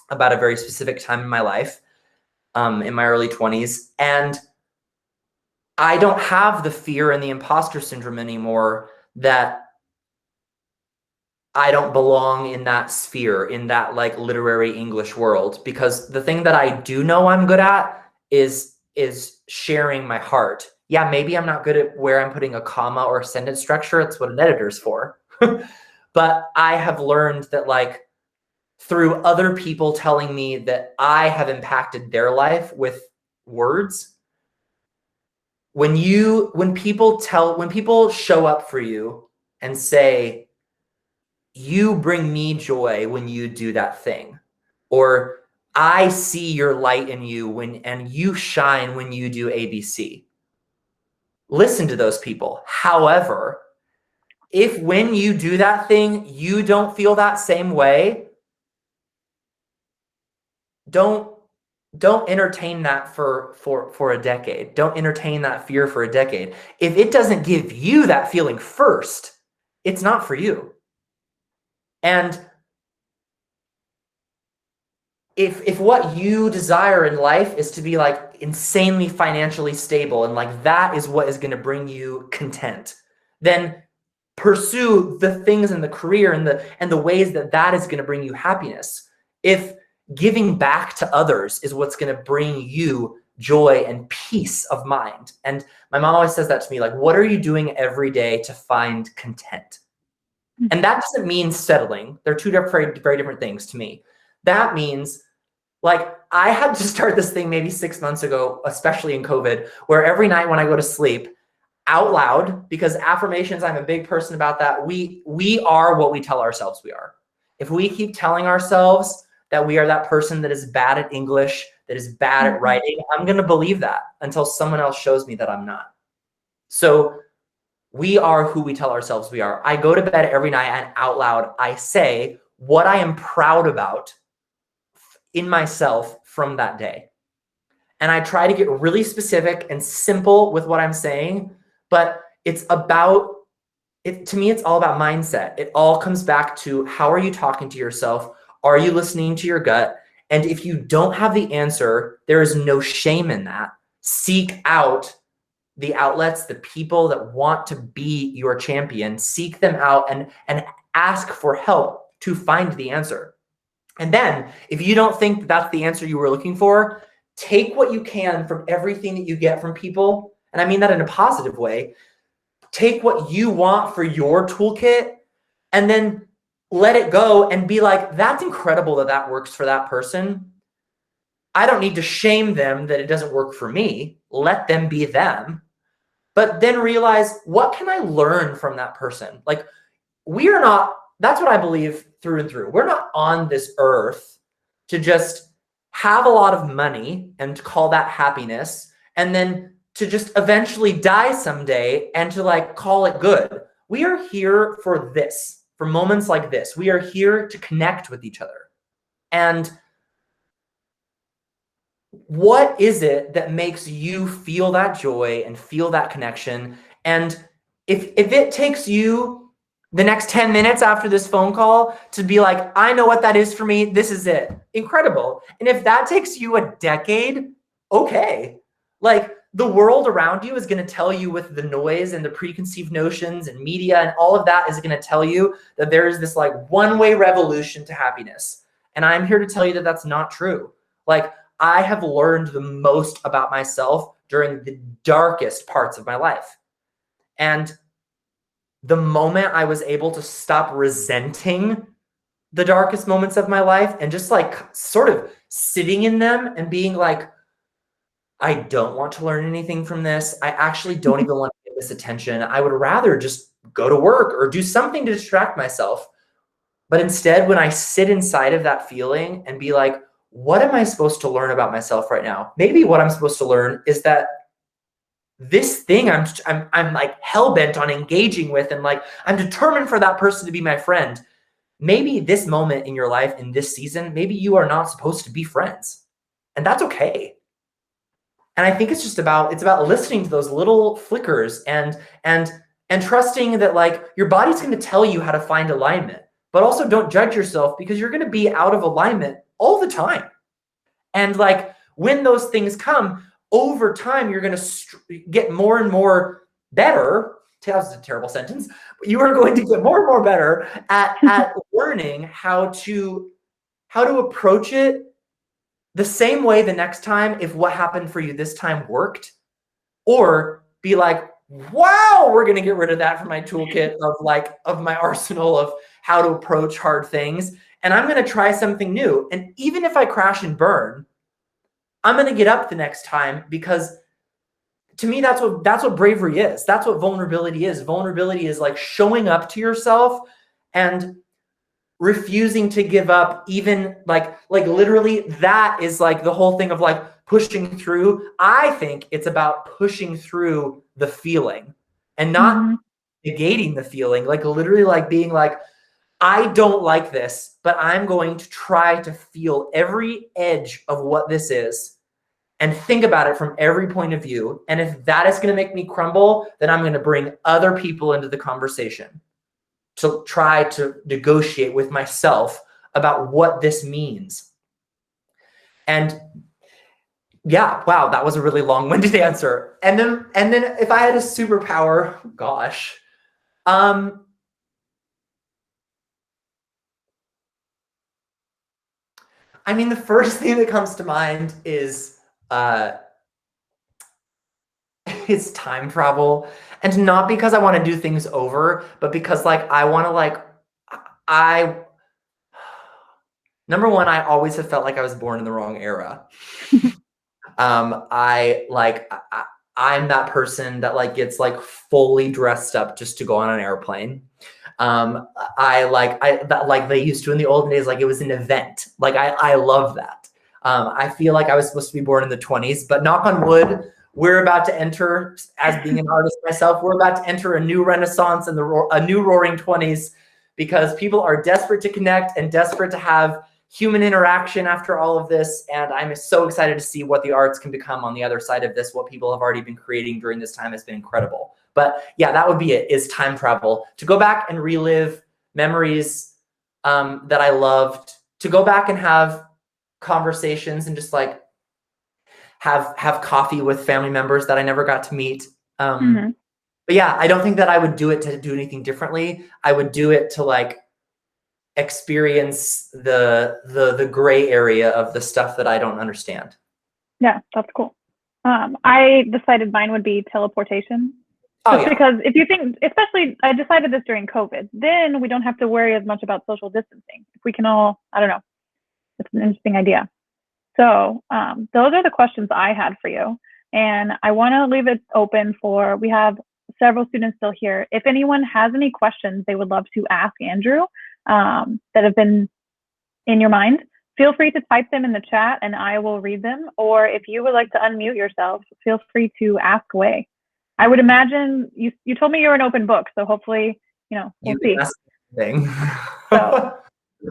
[SPEAKER 2] about a very specific time in my life, in my early 20s. And I don't have the fear and the imposter syndrome anymore that I don't belong in that sphere, in that like literary English world, because the thing that I do know I'm good at is is sharing my heart. Yeah, maybe I'm not good at where I'm putting a comma or a sentence structure. It's what an editor's for. But I have learned that, like, through other people telling me that I have impacted their life with words, when people show up for you and say, you bring me joy when you do that thing, or I see your light in you and you shine when you do ABC. Listen to those people. However, if when you do that thing, you don't feel that same way, don't entertain that for a decade. Don't entertain that fear for a decade. If it doesn't give you that feeling first, it's not for you. And if what you desire in life is to be like insanely financially stable and like that is what is going to bring you content, then pursue the things in the career and the ways that is going to bring you happiness. If giving back to others is what's going to bring you joy and peace of mind. And my mom always says that to me, like, what are you doing every day to find content? And that doesn't mean settling. They're two very, very different things to me. That means, like, I had to start this thing maybe 6 months ago, especially in COVID, where every night when I go to sleep, out loud, because affirmations, I'm a big person about that. We are what we tell ourselves we are. If we keep telling ourselves that we are that person that is bad at English, that is bad at writing, I'm going to believe that until someone else shows me that I'm not. So we are who we tell ourselves we are. I go to bed every night and out loud, I say what I am proud about in myself from that day. And I try to get really specific and simple with what I'm saying, but it's about it. To me, it's all about mindset. It all comes back to, how are you talking to yourself? Are you listening to your gut? And if you don't have the answer, there is no shame in that. Seek out the outlets, the people that want to be your champion. Seek them out and ask for help to find the answer. And then if you don't think that's the answer you were looking for, take what you can from everything that you get from people. And I mean that in a positive way. Take what you want for your toolkit and then let it go and be like, that's incredible that works for that person. I don't need to shame them that it doesn't work for me. Let them be them. But then realize, what can I learn from that person? Like, we are not, that's what I believe through and through. We're not on this earth to just have a lot of money and call that happiness, and then to just eventually die someday and to like call it good. We are here for this, for moments like this. We are here to connect with each other. And what is it that makes you feel that joy and feel that connection? And if it takes you the next 10 minutes after this phone call to be like, I know what that is for me, this is it, incredible. And if that takes you a decade, okay. Like, the world around you is going to tell you, with the noise and the preconceived notions and media and all of that, is going to tell you that there is this like one-way revolution to happiness. And I'm here to tell you that that's not true. Like, I have learned the most about myself during the darkest parts of my life. And the moment I was able to stop resenting the darkest moments of my life and just like sort of sitting in them and being like, I don't want to learn anything from this. I actually don't even want to get this attention. I would rather just go to work or do something to distract myself. But instead, when I sit inside of that feeling and be like, what am I supposed to learn about myself right now? Maybe what I'm supposed to learn is that this thing I'm like hell-bent on engaging with, and like I'm determined for that person to be my friend. Maybe this moment in your life, in this season, maybe you are not supposed to be friends. And that's okay. And I think it's about listening to those little flickers and trusting that like your body's going to tell you how to find alignment. But also don't judge yourself, because you're going to be out of alignment all the time. And like, when those things come, over time, you're going to get more and more better. That was a terrible sentence. But you are going to get more and more better at learning how to approach it the same way the next time, if what happened for you this time worked, or be like, wow, we're going to get rid of that from my toolkit of my arsenal of how to approach hard things. And I'm going to try something new. And even if I crash and burn, I'm going to get up the next time, because to me, that's what bravery is. That's what vulnerability is. Vulnerability is like showing up to yourself and refusing to give up, even like literally. That is like the whole thing of like pushing through. I think it's about pushing through the feeling and not negating the feeling, like literally like being like, I don't like this, but I'm going to try to feel every edge of what this is and think about it from every point of view. And if that is going to make me crumble, then I'm going to bring other people into the conversation to try to negotiate with myself about what this means. And yeah, wow, that was a really long-winded answer. And then if I had a superpower, gosh, I mean, the first thing that comes to mind is time travel. And not because I want to do things over, but because like I want to number one, I always have felt like I was born in the wrong era. I'm that person that like gets like fully dressed up just to go on an airplane. That like they used to in the olden days, like it was an event. Like I love that. I feel like I was supposed to be born in the 20s, but knock on wood, we're about to enter, as being an artist myself, we're about to enter a new renaissance and a new roaring 20s, because people are desperate to connect and desperate to have human interaction after all of this. And I'm so excited to see what the arts can become on the other side of this. What people have already been creating during this time has been incredible. But yeah, that would be it, is time travel. To go back and relive memories that I loved, to go back and have conversations and just like have coffee with family members that I never got to meet. But yeah, I don't think that I would do it to do anything differently. I would do it to like experience the gray area of the stuff that I don't understand.
[SPEAKER 1] Yeah, that's cool. I decided mine would be teleportation. Just because if you think, especially I decided this during COVID, then we don't have to worry as much about social distancing. If we can all, I don't know, it's an interesting idea. So those are the questions I had for you. And I want to leave it open for, we have several students still here. If anyone has any questions they would love to ask Andrew that have been in your mind, feel free to type them in the chat and I will read them. Or if you would like to unmute yourself, feel free to ask away. I would imagine you told me you're an open book, so hopefully, we'll see. So,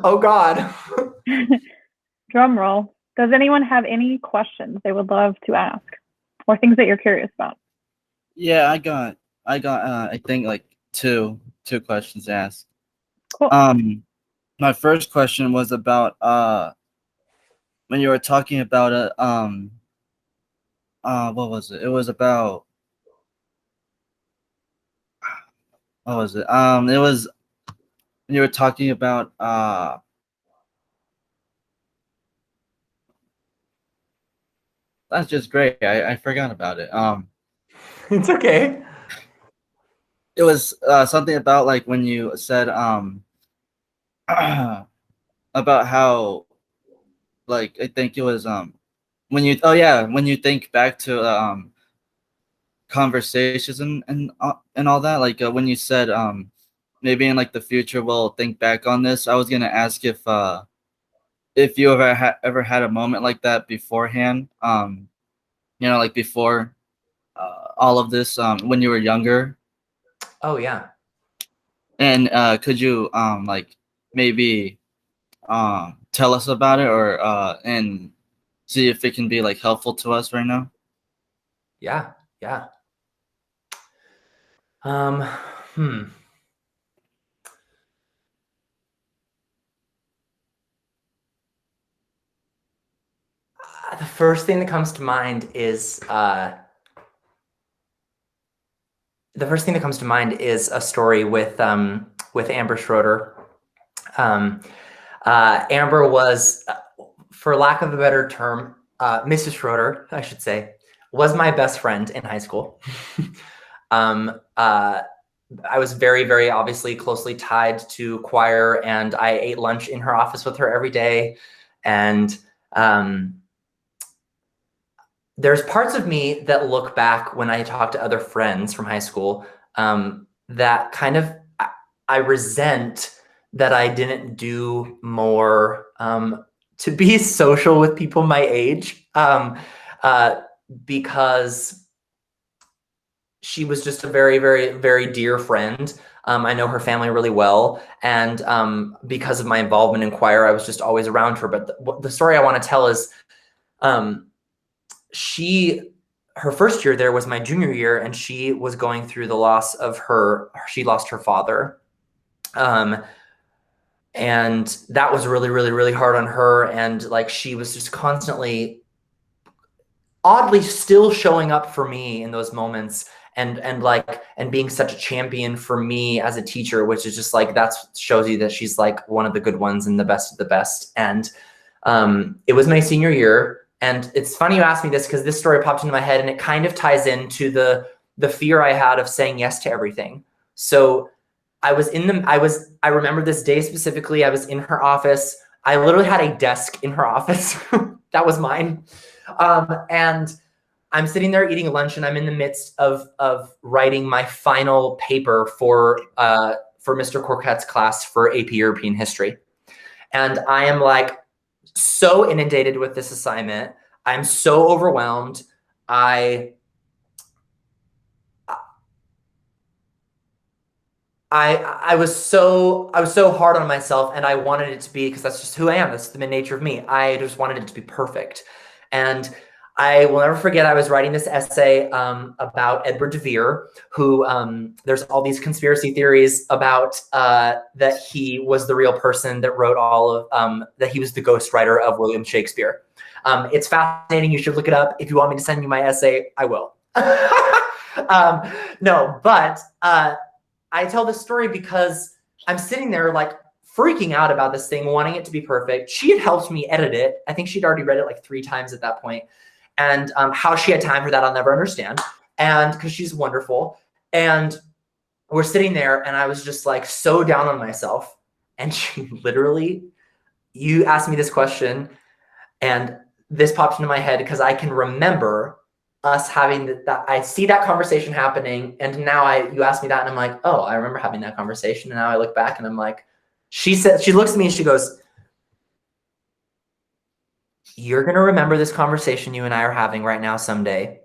[SPEAKER 2] oh God.
[SPEAKER 1] Drum roll. Does anyone have any questions they would love to ask, or things that you're curious about?
[SPEAKER 3] Yeah, I got I think like two questions asked.
[SPEAKER 1] Cool.
[SPEAKER 3] My first question was about when you were talking about what was it? It was about what was it? It was when you were talking about that's just great. I forgot about it.
[SPEAKER 2] It's okay.
[SPEAKER 3] It was something about like when you said about how, like, I think it was when you when you think back to conversations and all that, like when you said maybe in like the future we'll think back on this. I was gonna ask if you ever had a moment like that beforehand, like before all of this, when you were younger.
[SPEAKER 2] Oh yeah.
[SPEAKER 3] And could you like maybe tell us about it, or and see if it can be like helpful to us right now?
[SPEAKER 2] Yeah. The first thing that comes to mind is a story with Amber Schroeder. Amber was for lack of a better term, Mrs. Schroeder, I should say, was my best friend in high school. I was very, very obviously closely tied to choir, and I ate lunch in her office with her every day. And there's parts of me that look back when I talk to other friends from high school that kind of, I resent that I didn't do more to be social with people my age, because she was just a very, very, very dear friend. I know her family really well. And because of my involvement in choir, I was just always around her. But the story I want to tell is her first year there was my junior year, and she was going through the loss of she lost her father. And that was really, really, really hard on her. And like, she was just constantly, oddly still showing up for me in those moments, and being such a champion for me as a teacher, which is just like, that shows you that she's like one of the good ones and the best of the best. And it was my senior year. And it's funny you asked me this, because this story popped into my head, and it kind of ties into the fear I had of saying yes to everything. So I remember this day specifically. I was in her office. I literally had a desk in her office. That was mine. And I'm sitting there eating lunch, and I'm in the midst of writing my final paper for Mr. Corquette's class for AP European History. And I am like so inundated with this assignment. I'm so overwhelmed. I was so hard on myself, and I wanted it to be, because that's just who I am. That's the nature of me. I just wanted it to be perfect. And I will never forget, I was writing this essay about Edward de Vere, who there's all these conspiracy theories about that he was the real person that wrote all of, that he was the ghostwriter of William Shakespeare. It's fascinating. You should look it up. If you want me to send you my essay, I will. No, but I tell this story because I'm sitting there like freaking out about this thing, wanting it to be perfect. She had helped me edit it. I think she'd already read it like 3 times at that point. And how she had time for that, I'll never understand. And because she's wonderful. And we're sitting there, and I was just like so down on myself. And she literally, you asked me this question, and this popped into my head because I can remember us having that. I see that conversation happening, and now you asked me that, and I'm like, oh, I remember having that conversation. And now I look back, and I'm like, she looks at me and she goes, you're going to remember this conversation you and I are having right now someday,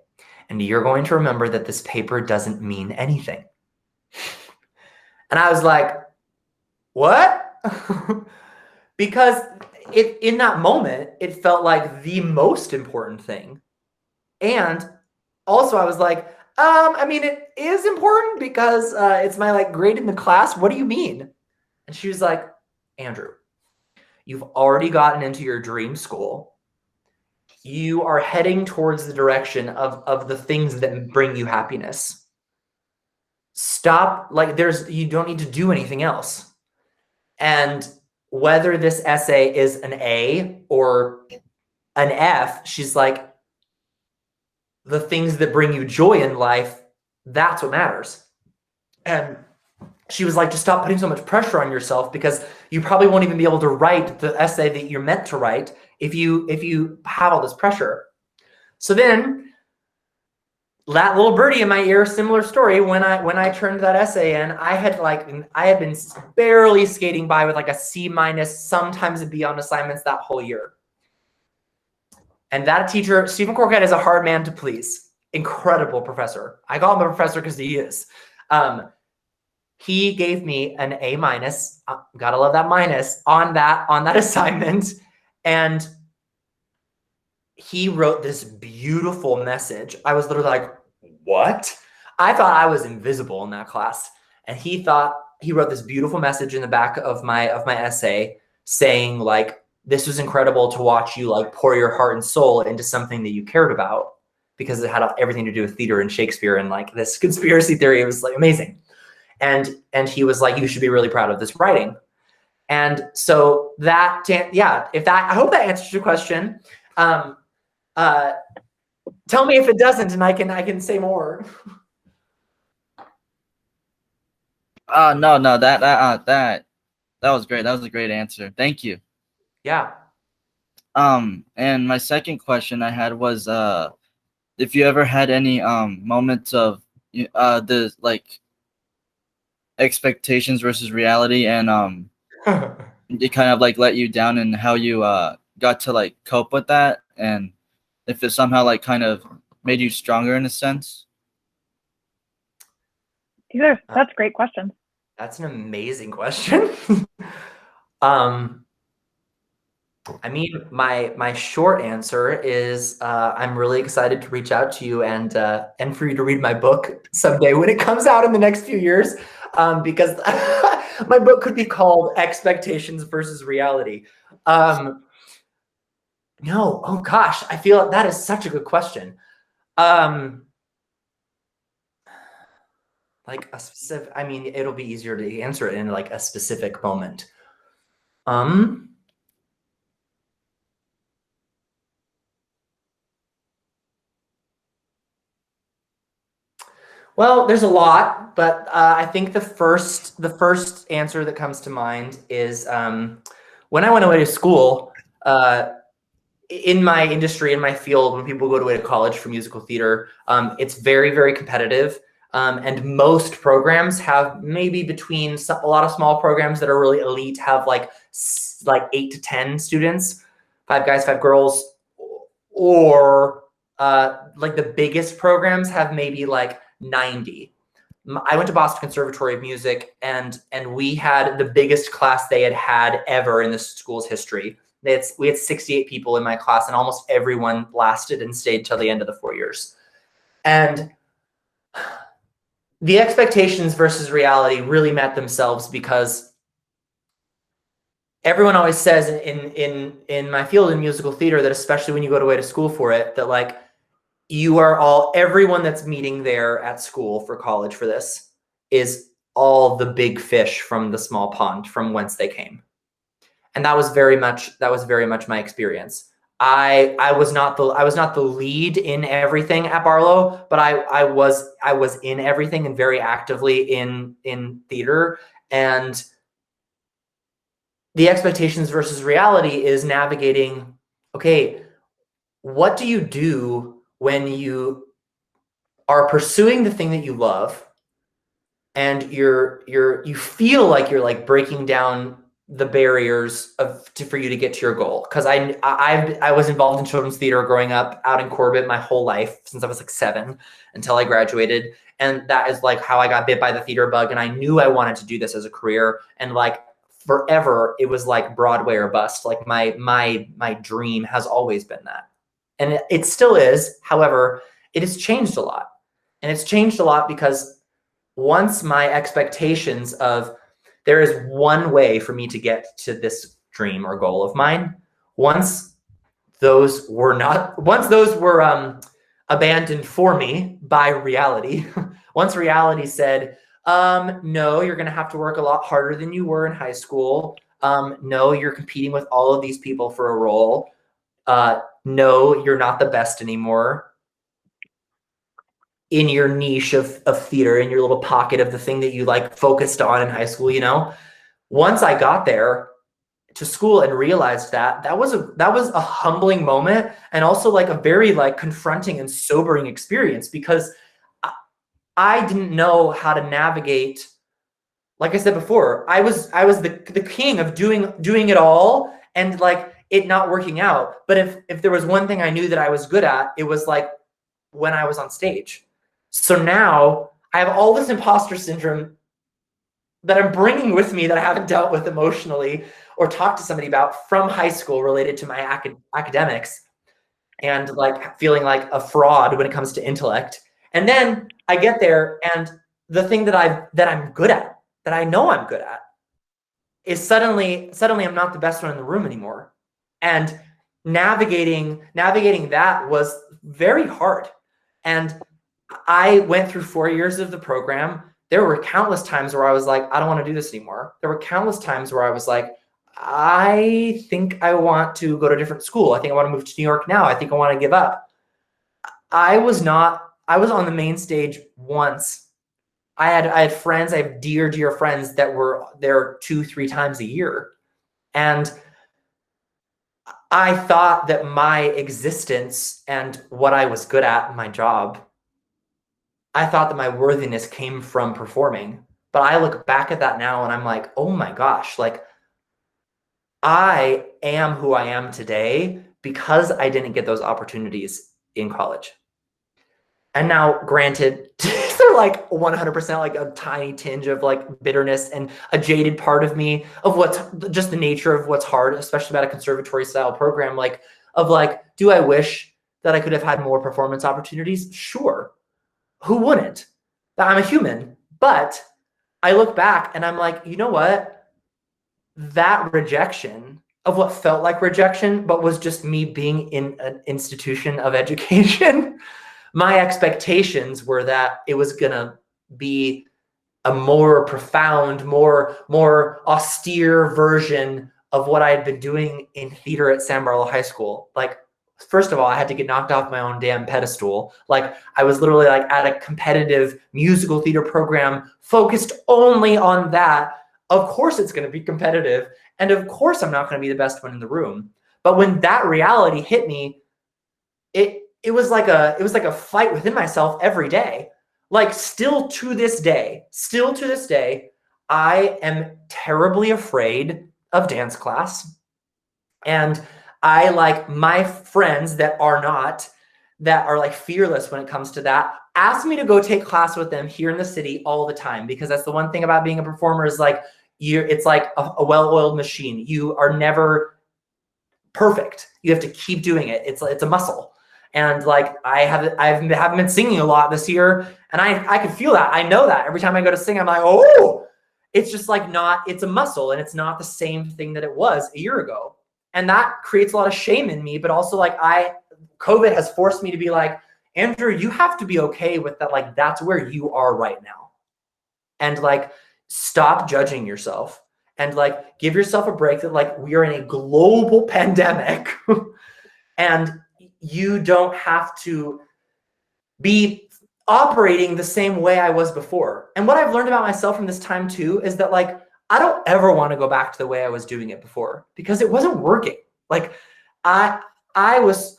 [SPEAKER 2] and you're going to remember that this paper doesn't mean anything. And I was like, what? Because in that moment, it felt like the most important thing. And also I was like, I mean, it is important because it's my like grade in the class. What do you mean? And she was like, Andrew, you've already gotten into your dream school. You are heading towards the direction of the things that bring you happiness. Stop, like you don't need to do anything else. And whether this essay is an A or an F, she's like, the things that bring you joy in life, that's what matters. And she was like, just stop putting so much pressure on yourself, because you probably won't even be able to write the essay that you're meant to write if you have all this pressure. So then that little birdie in my ear, similar story, when I turned that essay in, I had been barely skating by with like a C-, sometimes a B on assignments that whole year. And that teacher, Stephen Corquette, is a hard man to please. Incredible professor. I call him a professor because he is. He gave me an A-, gotta love that minus, on that assignment. And he wrote this beautiful message. I was literally like, what? I thought I was invisible in that class. And he wrote this beautiful message in the back of my essay saying like, this was incredible to watch you like pour your heart and soul into something that you cared about, because it had everything to do with theater and Shakespeare and like this conspiracy theory. It was like amazing. And he was like, you should be really proud of this writing. And so that, yeah, I hope that answers your question. Tell me if it doesn't, and I can say more.
[SPEAKER 3] No, that was great. That was a great answer. Thank you.
[SPEAKER 2] Yeah.
[SPEAKER 3] And my second question I had was, if you ever had any moments of the like expectations versus reality, and it kind of like let you down, and how you got to like cope with that, and if it somehow like kind of made you stronger in a sense.
[SPEAKER 1] That's great questions.
[SPEAKER 2] That's an amazing question. I mean, my short answer is I'm really excited to reach out to you and for you to read my book someday when it comes out in the next few years, because my book could be called Expectations versus Reality. No, oh gosh, I feel that is such a good question. Like a specific, I mean, it'll be easier to answer it in like a specific moment. Well, there's a lot, but I think the first answer that comes to mind is when I went away to school. In my industry, in my field, when people go away to college for musical theater, it's very, very competitive. And most programs have maybe between a lot of small programs that are really elite have like 8 to 10 students, 5 guys, 5 girls, or like the biggest programs have maybe like 90. I went to Boston Conservatory of Music, and we had the biggest class they had ever in the school's history. We had 68 people in my class, and almost everyone lasted and stayed till the end of the 4 years. And the expectations versus reality really met themselves, because everyone always says in my field in musical theater that, especially when you go away to school for it, that like everyone that's meeting there at school for college for this is all the big fish from the small pond from whence they came. And that was very much my experience. I was not the lead in everything at Barlow, but I was in everything and very actively in theater. And the expectations versus reality is navigating, okay, what do you do when you are pursuing the thing that you love, and you feel like you're like breaking down the barriers for you to get to your goal? Because I was involved in children's theater growing up out in Corbett my whole life, since I was like 7 until I graduated. And that is like how I got bit by the theater bug. And I knew I wanted to do this as a career. And like forever, it was like Broadway or bust. Like my dream has always been that. And it still is. However, it has changed a lot. And it's changed a lot because once my expectations of there is one way for me to get to this dream or goal of mine, once those were abandoned for me by reality, once reality said, no, you're going to have to work a lot harder than you were in high school. No, you're competing with all of these people for a role. No, you're not the best anymore in your niche of theater, in your little pocket of the thing that you like focused on in high school, you know. Once I got there to school and realized that was a humbling moment, and also like a very like confronting and sobering experience, because I didn't know how to navigate. Like I said before, I was the king of doing it all and like it not working out. But if there was one thing I knew that I was good at, it was like when I was on stage. So now I have all this imposter syndrome that I'm bringing with me that I haven't dealt with emotionally or talked to somebody about from high school related to my academics, and like feeling like a fraud when it comes to intellect. And then I get there, and the thing that I'm good at, that I know I'm good at, is suddenly I'm not the best one in the room anymore. And navigating that was very hard. And I went through 4 years of the program there were countless times where I was like, I don't want to do this anymore. There were countless times where I was like, I think I want to go to a different school. I think I want to move to New York now. I think I want to give up. I was on the main stage once. I had friends, I have dear friends that were there 2-3 times a year. And I thought that my existence and what I was good at, my job, I thought that my worthiness came from performing. But I look back at that now and I'm like, oh my gosh, like I am who I am today because I didn't get those opportunities in college. And now, granted, they're like 100% like a tiny tinge of like bitterness and a jaded part of me of what's just the nature of what's hard, especially about a conservatory style program, like of like, do I wish that I could have had more performance opportunities? Sure. Who wouldn't? I'm a human. But I look back and I'm like, you know what? That rejection of what felt like rejection, but was just me being in an institution of education. My expectations were that it was going to be a more profound, more austere version of what I had been doing in theater at San Barlow High School. Like, first of all, I had to get knocked off my own damn pedestal. Like, I was literally like at a competitive musical theater program focused only on that. Of course it's going to be competitive. And of course I'm not going to be the best one in the room. But when that reality hit me, it was like a fight within myself every day. Like still to this day, I am terribly afraid of dance class. And I like my friends that are like fearless when it comes to that, ask me to go take class with them here in the city all the time, because that's the one thing about being a performer is like it's like a well-oiled machine. You are never perfect. You have to keep doing it. It's a muscle. And like I haven't been singing a lot this year, and I can feel that. I know that every time I go to sing, I'm like, oh, it's just like it's a muscle, and it's not the same thing that it was a year ago. And that creates a lot of shame in me, but also like COVID has forced me to be like, Andrew, you have to be okay with that. Like, that's where you are right now. And like, stop judging yourself and like, give yourself a break that like, we are in a global pandemic and you don't have to be operating the same way I was before. And what I've learned about myself from this time too, is that like, I don't ever want to go back to the way I was doing it before because it wasn't working. Like I was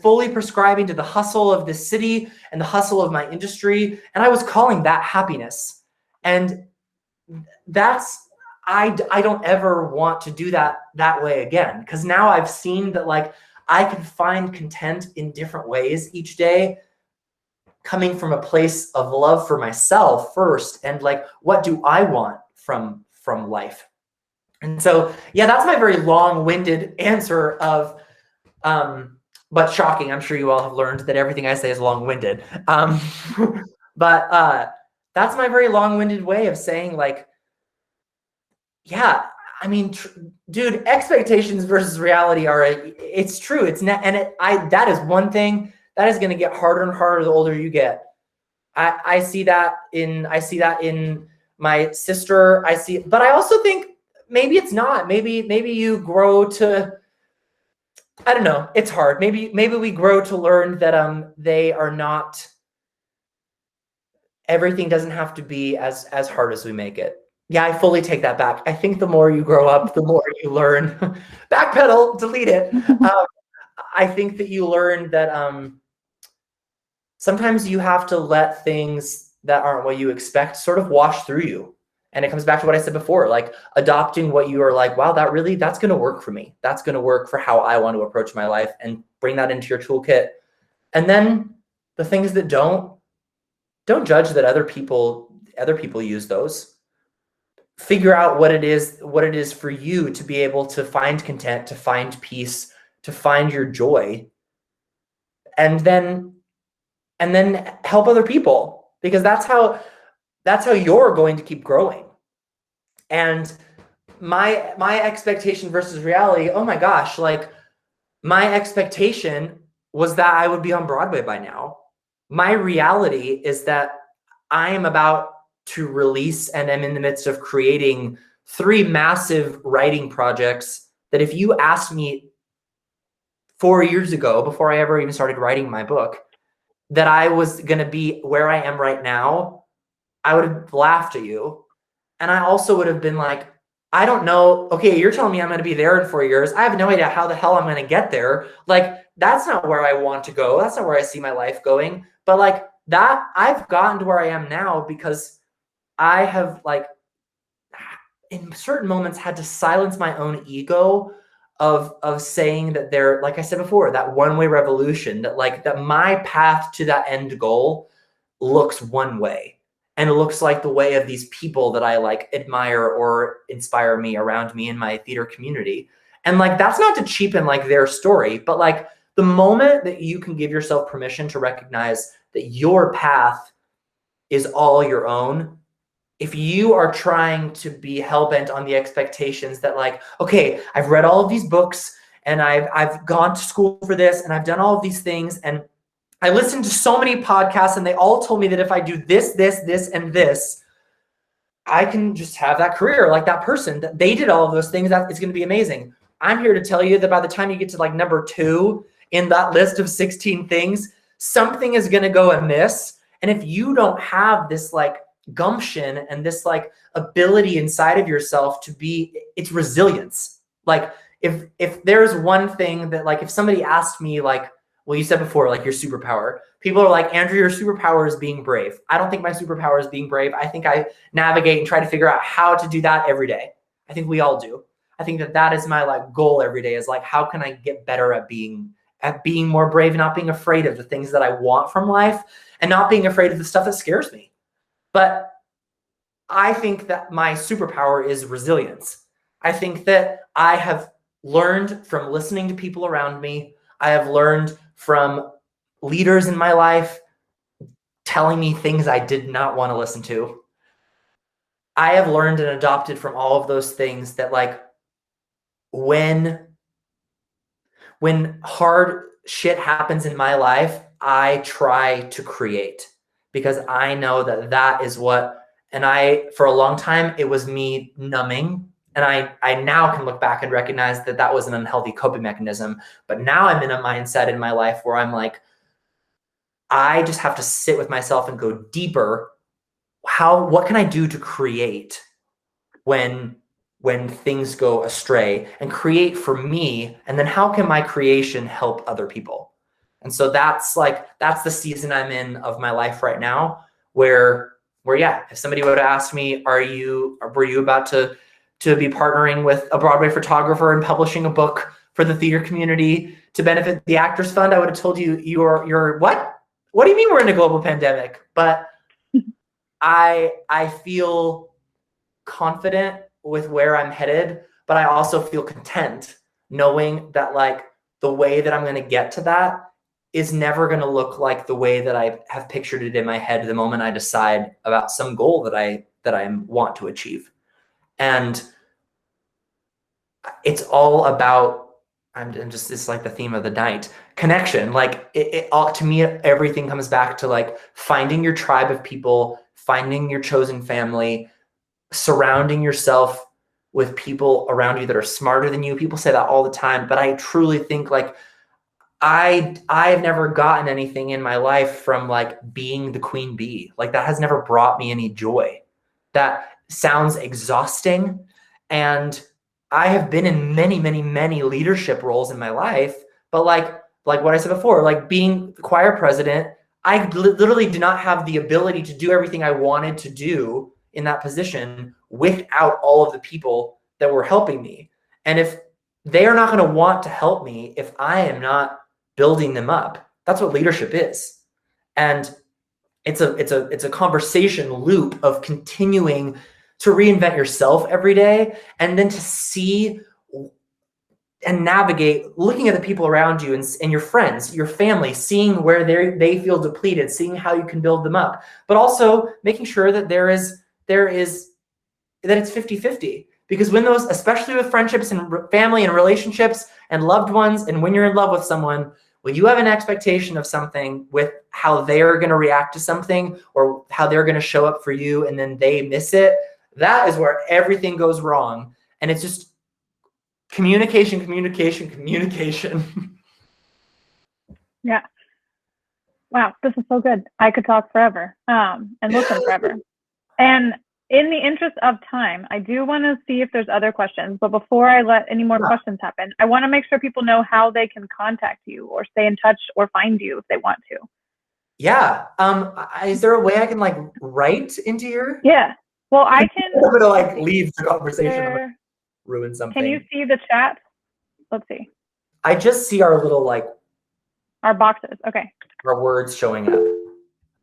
[SPEAKER 2] fully prescribing to the hustle of this city and the hustle of my industry. And I was calling that happiness. And I don't ever want to do that way again. Because now I've seen that like I can find content in different ways each day, coming from a place of love for myself first. And like, what do I want from life? And so, yeah, that's my very long-winded answer of, but shocking. I'm sure you all have learned that everything I say is long-winded. But that's my very long-winded way of saying like, yeah, I mean, dude, expectations versus reality it's true. It's not, and that is one thing that is going to get harder and harder the older you get. I see that in my sister. But I also think maybe it's not. Maybe you grow to, I don't know. It's hard. Maybe we grow to learn that they are not. Everything doesn't have to be as hard as we make it. Yeah, I fully take that back. I think the more you grow up, the more you learn. Backpedal, delete it. I think that you learn that sometimes you have to let things that aren't what you expect sort of wash through you. And it comes back to what I said before, like adopting what you are like, wow, that's going to work for me. That's going to work for how I want to approach my life, and bring that into your toolkit. And then the things that don't judge that other people use those. Figure out what it is for you to be able to find content, to find peace, to find your joy, and then help other people, because that's how you're going to keep growing. And my expectation versus reality, oh my gosh, like my expectation was that I would be on Broadway by now. My reality is that I am about to release and am in the midst of creating 3 massive writing projects that if you asked me 4 years ago, before I ever even started writing my book, that I was going to be where I am right now, I would have laughed at you. And I also would have been like, I don't know. Okay, you're telling me I'm going to be there in 4 years. I have no idea how the hell I'm going to get there. Like, that's not where I want to go. That's not where I see my life going. But like that, I've gotten to where I am now because I have, like, in certain moments had to silence my own ego of saying that there, like I said before, that one-way revolution, that like that my path to that end goal looks one way. And it looks like the way of these people that I like admire or inspire me around me in my theater community. And like, that's not to cheapen like their story, but like the moment that you can give yourself permission to recognize that your path is all your own, if you are trying to be hell-bent on the expectations that like, okay, I've read all of these books and I've gone to school for this and I've done all of these things and I listened to so many podcasts and they all told me that if I do this, this, and this, I can just have that career like that person, that they did all of those things, that it's going to be amazing. I'm here to tell you that by the time you get to like number 2 in that list of 16 things, something is going to go amiss. And if you don't have this like gumption and this like ability inside of yourself to be, it's resilience. Like if there's one thing that like, if somebody asked me like, well, you said before, like your superpower, people are like, Andrew, your superpower is being brave. I don't think my superpower is being brave. I think I navigate and try to figure out how to do that every day. I think we all do. I think that that is my like goal every day, is like, how can I get better at being more brave and not being afraid of the things that I want from life and not being afraid of the stuff that scares me. But I think that my superpower is resilience. I think that I have learned from listening to people around me. I have learned from leaders in my life telling me things I did not want to listen to. I have learned and adopted from all of those things that like when hard shit happens in my life, I try to create, because I know that that is what, and for a long time, it was me numbing. And I now can look back and recognize that that was an unhealthy coping mechanism. But now I'm in a mindset in my life where I'm like, I just have to sit with myself and go deeper. What can I do to create when things go astray, and create for me? And then how can my creation help other people? And so that's the season I'm in of my life right now, where yeah, if somebody would have asked me, were you about to be partnering with a Broadway photographer and publishing a book for the theater community to benefit the Actors Fund, I would have told you, you're what? What do you mean we're in a global pandemic? But I feel confident with where I'm headed, but I also feel content knowing that like the way that I'm going to get to that is never going to look like the way that I have pictured it in my head the moment I decide about some goal that I want to achieve. And it's all about, it's like the theme of the night, connection. Like it all, to me, everything comes back to like finding your tribe of people, finding your chosen family, surrounding yourself with people around you that are smarter than you. People say that all the time, but I truly think like I've never gotten anything in my life from like being the queen bee. Like that has never brought me any joy. That sounds exhausting. And I have been in many, many, many leadership roles in my life, but like what I said before, like being the choir president, I literally do not have the ability to do everything I wanted to do in that position without all of the people that were helping me. And if they are not going to want to help me if I am not building them up, that's what leadership is. And it's a conversation loop of continuing to reinvent yourself every day, and then to see and navigate, looking at the people around you and your friends, your family, seeing where they feel depleted, seeing how you can build them up, but also making sure that that it's 50-50. Because when those, especially with friendships and family and relationships and loved ones, and when you're in love with someone, When you have an expectation of something with how they're going to react to something or how they're going to show up for you and then they miss it, that is where everything goes wrong. And it's just communication, communication, communication.
[SPEAKER 1] Yeah. Wow, this is so good. I could talk forever and listen forever. And in the interest of time, I do want to see if there's other questions. But before I let any more questions happen, I want to make sure people know how they can contact you or stay in touch or find you if they want to.
[SPEAKER 2] Yeah. Is there a way I can like write into your?
[SPEAKER 1] Yeah. Well, I can.
[SPEAKER 2] I'm gonna like leave the conversation. Ruin something.
[SPEAKER 1] Can you see the chat? Let's see.
[SPEAKER 2] I just see our little like.
[SPEAKER 1] Our boxes. Okay.
[SPEAKER 2] Our words showing up.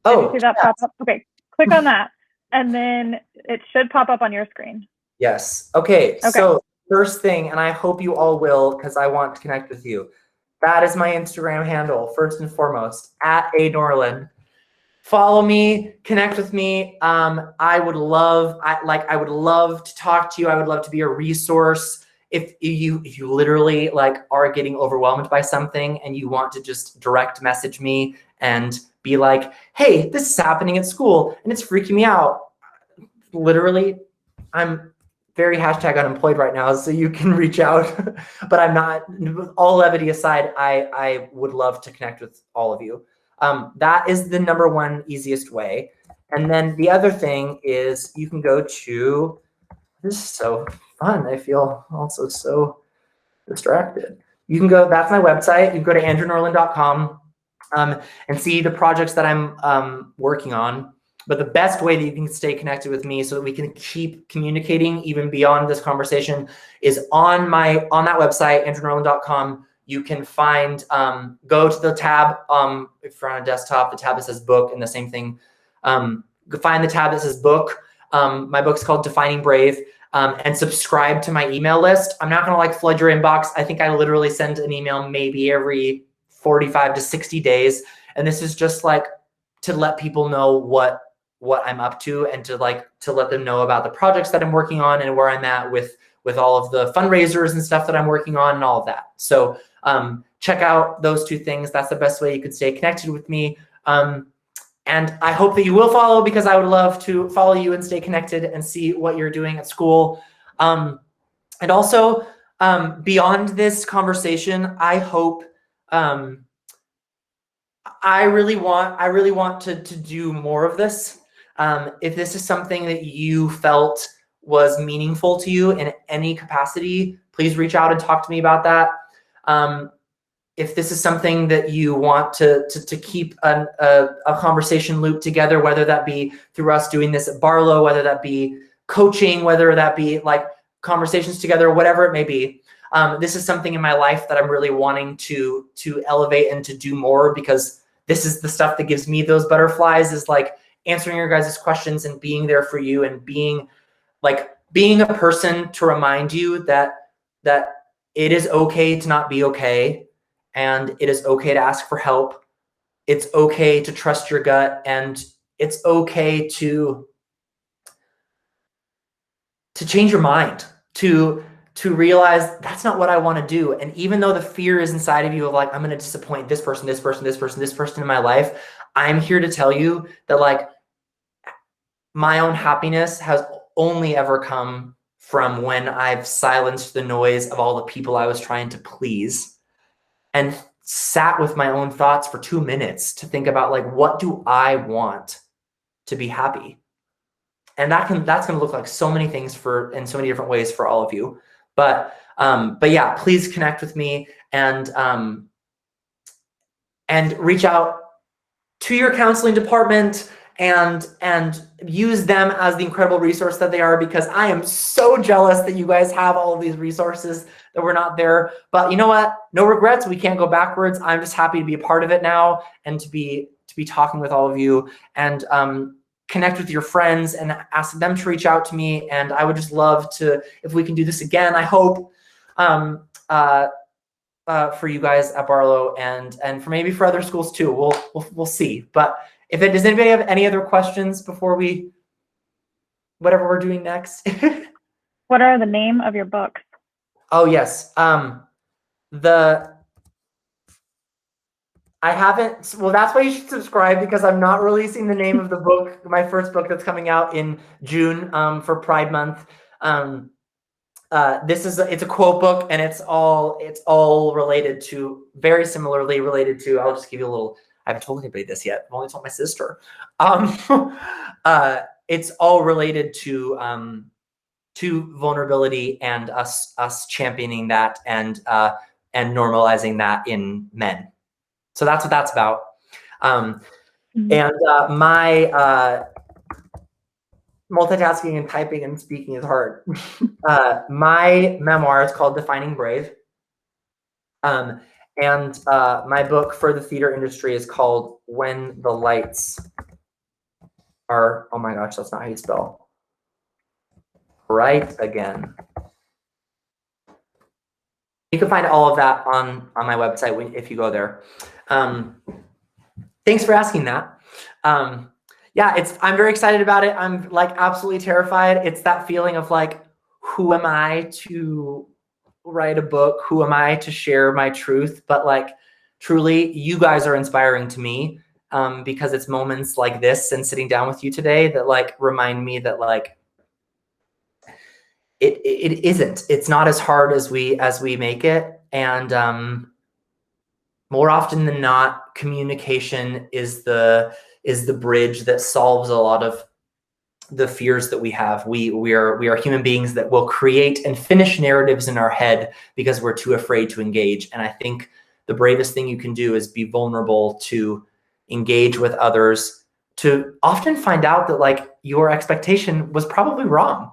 [SPEAKER 1] Oh, did you see that pop up? Okay. Click on that, and then it should pop up on your screen.
[SPEAKER 2] Yes. Okay. So first thing, and I hope you all will, because I want to connect with you. That is my Instagram handle, first and foremost, @Norlen. Follow me, connect with me. I would love to talk to you. I would love to be a resource. If you literally like are getting overwhelmed by something and you want to just direct message me and be like, hey, this is happening at school and it's freaking me out. Literally, I'm very #unemployed right now, so you can reach out, but I'm not. All levity aside, I would love to connect with all of you. That is the #1 easiest way. And then the other thing is you can go to, this is so fun. I feel also so distracted. You can go, that's my website. You can go to andrewnorlen.com and see the projects that I'm working on. But the best way that you can stay connected with me so that we can keep communicating even beyond this conversation is on that website, andrewnorlen.com. You can find, go to the tab, if you're on a desktop, the tab that says book, and the same thing. Find the tab that says book. My book's called Defining Brave, and subscribe to my email list. I'm not gonna like flood your inbox. I think I literally send an email maybe every 45 to 60 days. And this is just like to let people know what I'm up to and to let them know about the projects that I'm working on and where I'm at with all of the fundraisers and stuff that I'm working on and all of that. So check out those two things. That's the best way you could stay connected with me. And I hope that you will follow, because I would love to follow you and stay connected and see what you're doing at school. And also beyond this conversation, I hope, I really want to do more of this. If this is something that you felt was meaningful to you in any capacity, please reach out and talk to me about that. If this is something that you want to keep a conversation loop together, whether that be through us doing this at Barlow, whether that be coaching, whether that be like conversations together, whatever it may be. This is something in my life that I'm really wanting to elevate and to do more, because this is the stuff that gives me those butterflies, is like answering your guys' questions and being there for you and being a person to remind you that it is okay to not be okay, and it is okay to ask for help. It's okay to trust your gut, and it's okay to change your mind, to realize that's not what I want to do. And even though the fear is inside of you of like, I'm going to disappoint this person, this person, this person, this person in my life, I'm here to tell you that like my own happiness has only ever come from when I've silenced the noise of all the people I was trying to please and sat with my own thoughts for 2 minutes to think about like, what do I want to be happy? And that's going to look like so many things in so many different ways for all of you. But yeah, please connect with me and reach out to your counseling department and use them as the incredible resource that they are, because I am so jealous that you guys have all of these resources that we're not there. But you know what? No regrets. We can't go backwards. I'm just happy to be a part of it now and to be talking with all of you, and connect with your friends and ask them to reach out to me. And I would just love to, if we can do this again, I hope, for you guys at Barlow and for maybe for other schools too. We'll see. But does anybody have any other questions before whatever we're doing next?
[SPEAKER 1] What are the name of your books?
[SPEAKER 2] Oh yes. I haven't. Well, that's why you should subscribe, because I'm not releasing the name of the book, my first book that's coming out in June for Pride Month. It's a quote book, and it's all related to, very similarly related to. I'll just give you a little. I haven't told anybody this yet. I've only told my sister. It's all related to vulnerability and us championing that and normalizing that in men. So that's what that's about. And my multitasking and typing and speaking is hard. My memoir is called Defining Brave. And my book for the theater industry is called When the Lights Are, oh my gosh, that's not how you spell. Right again. You can find all of that on my website if you go there. Thanks for asking that. Yeah, I'm very excited about it. I'm like absolutely terrified. It's that feeling of like, who am I to write a book? Who am I to share my truth? But like, truly, you guys are inspiring to me, because it's moments like this and sitting down with you today that like remind me that like, it isn't. It's not as hard as we make it. And more often than not, communication is the bridge that solves a lot of the fears that we have. We are human beings that will create and finish narratives in our head because we're too afraid to engage. And I think the bravest thing you can do is be vulnerable to engage with others, to often find out that like your expectation was probably wrong.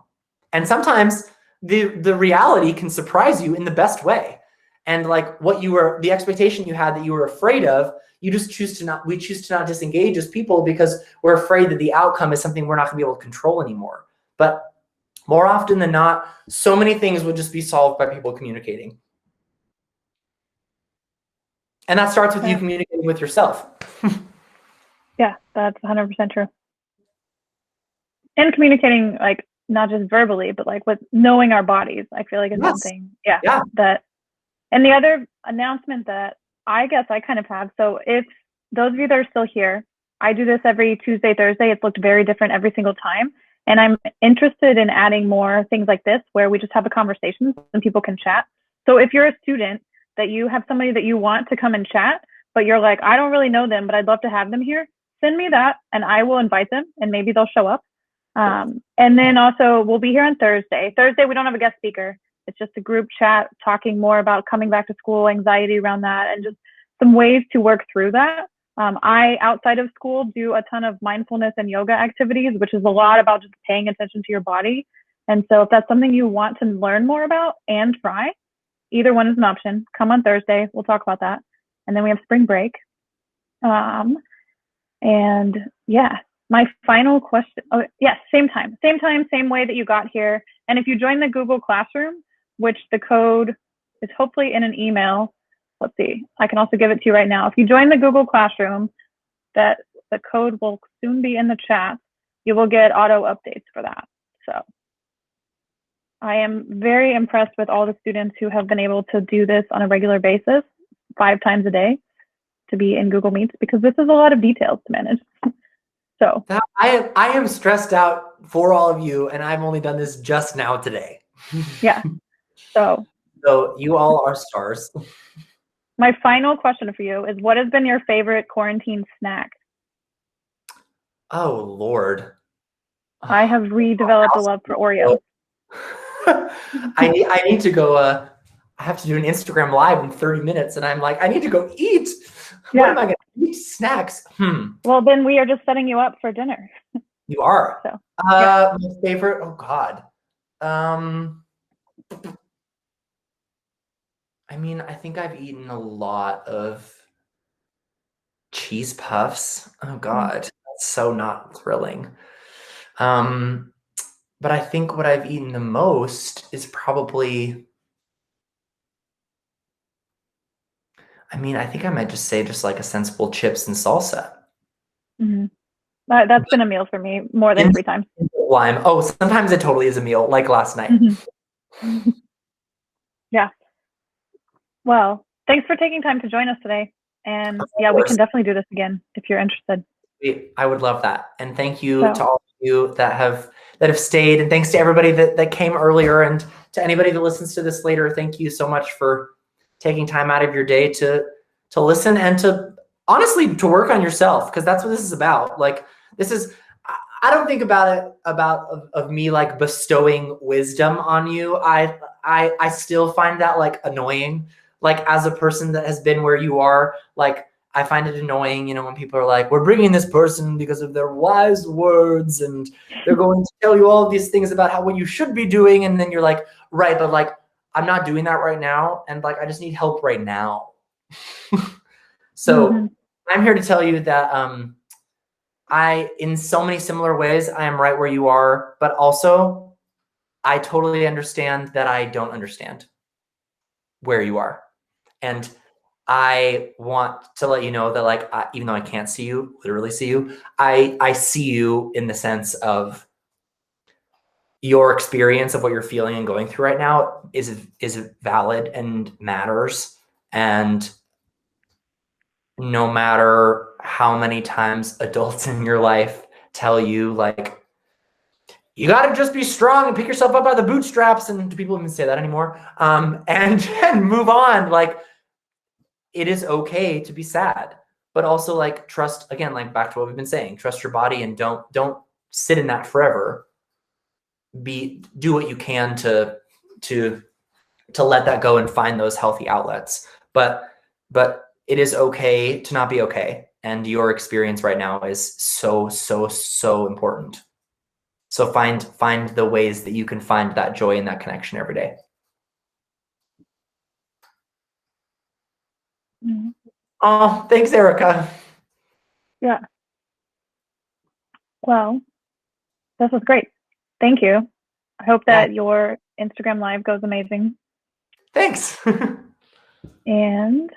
[SPEAKER 2] And sometimes the reality can surprise you in the best way. And like the expectation you had that you were afraid of, we choose to not disengage as people because we're afraid that the outcome is something we're not gonna be able to control anymore. But more often than not, so many things would just be solved by people communicating. And that starts with you communicating with yourself.
[SPEAKER 1] Yeah, that's 100% true. And communicating, like, not just verbally, but like with knowing our bodies, I feel like is something, that. And the other announcement that I guess I kind of have, so if those of you that are still here, I do this every Tuesday, Thursday. It's looked very different every single time. And I'm interested in adding more things like this where we just have a conversation and people can chat. So if you're a student that you have somebody that you want to come and chat, but you're like, I don't really know them, but I'd love to have them here, send me that and I will invite them and maybe they'll show up. And then also we'll be here on Thursday. Thursday, we don't have a guest speaker. It's just a group chat talking more about coming back to school, anxiety around that, and just some ways to work through that. I, outside of school, do a ton of mindfulness and yoga activities, which is a lot about just paying attention to your body. And so if that's something you want to learn more about and try, either one is an option. Come on Thursday. We'll talk about that. And then we have spring break. And yeah, my final question. Oh, yes, same time, same way that you got here. And if you join the Google Classroom, which the code is hopefully in an email. Let's see, I can also give it to you right now. If you join the Google Classroom, that the code will soon be in the chat. You will get auto updates for that. So I am very impressed with all the students who have been able to do this on a regular basis, 5 times a day, to be in Google Meets, because this is a lot of details to manage. So
[SPEAKER 2] I am stressed out for all of you, and I've only done this just now today.
[SPEAKER 1] Yeah. So
[SPEAKER 2] you all are stars.
[SPEAKER 1] My final question for you is, what has been your favorite quarantine snack?
[SPEAKER 2] Oh, Lord.
[SPEAKER 1] I have redeveloped a love for Oreos.
[SPEAKER 2] I need to go, I have to do an Instagram live in 30 minutes and I'm like, I need to go eat.
[SPEAKER 1] Yeah.
[SPEAKER 2] What am I going to eat? Snacks.
[SPEAKER 1] Well, then we are just setting you up for dinner.
[SPEAKER 2] You are.
[SPEAKER 1] So,
[SPEAKER 2] My favorite, oh God. I mean, I think I've eaten a lot of cheese puffs. Oh God, that's so not thrilling. But I think what I've eaten the most is probably, I mean, I think I might just say just like a sensible chips and salsa.
[SPEAKER 1] That's been a meal for me more than 3 times.
[SPEAKER 2] Lime. Oh, sometimes it totally is a meal, like last night.
[SPEAKER 1] Yeah. Well, thanks for taking time to join us today. And
[SPEAKER 2] Of
[SPEAKER 1] yeah, we
[SPEAKER 2] course.
[SPEAKER 1] can definitely do this again if you're interested.
[SPEAKER 2] I would love that. And thank you
[SPEAKER 1] So,
[SPEAKER 2] to all of you that have stayed. And thanks to everybody that came earlier, and to anybody that listens to this later. Thank you so much for taking time out of your day to listen, and to honestly to work on yourself, because that's what this is about. Like, this is, I don't think about it of me like bestowing wisdom on you. I still find that like annoying. Like, as a person that has been where you are, like, I find it annoying, you know, when people are like, we're bringing this person because of their wise words, and they're going to tell you all of these things about what you should be doing. And then you're like, right, but like, I'm not doing that right now. And like, I just need help right now. So I'm here to tell you that in so many similar ways, I am right where you are, but also I totally understand that I don't understand where you are. And I want to let you know that, like, even though I can't see you, literally see you, I see you in the sense of your experience of what you're feeling and going through right now is valid and matters. And no matter how many times adults in your life tell you, like, you got to just be strong and pick yourself up by the bootstraps, and do people even say that anymore? And move on. Like, it is okay to be sad, but also like trust, again, like back to what we've been saying, trust your body, and don't sit in that forever. Do what you can to let that go and find those healthy outlets. But it is okay to not be okay. And your experience right now is so, so, so important. So find the ways that you can find that joy and that connection every day. Oh, thanks, Erica.
[SPEAKER 1] yeah. Well, this was great. Thank you. I hope that your Instagram live goes amazing.
[SPEAKER 2] Thanks.
[SPEAKER 1] And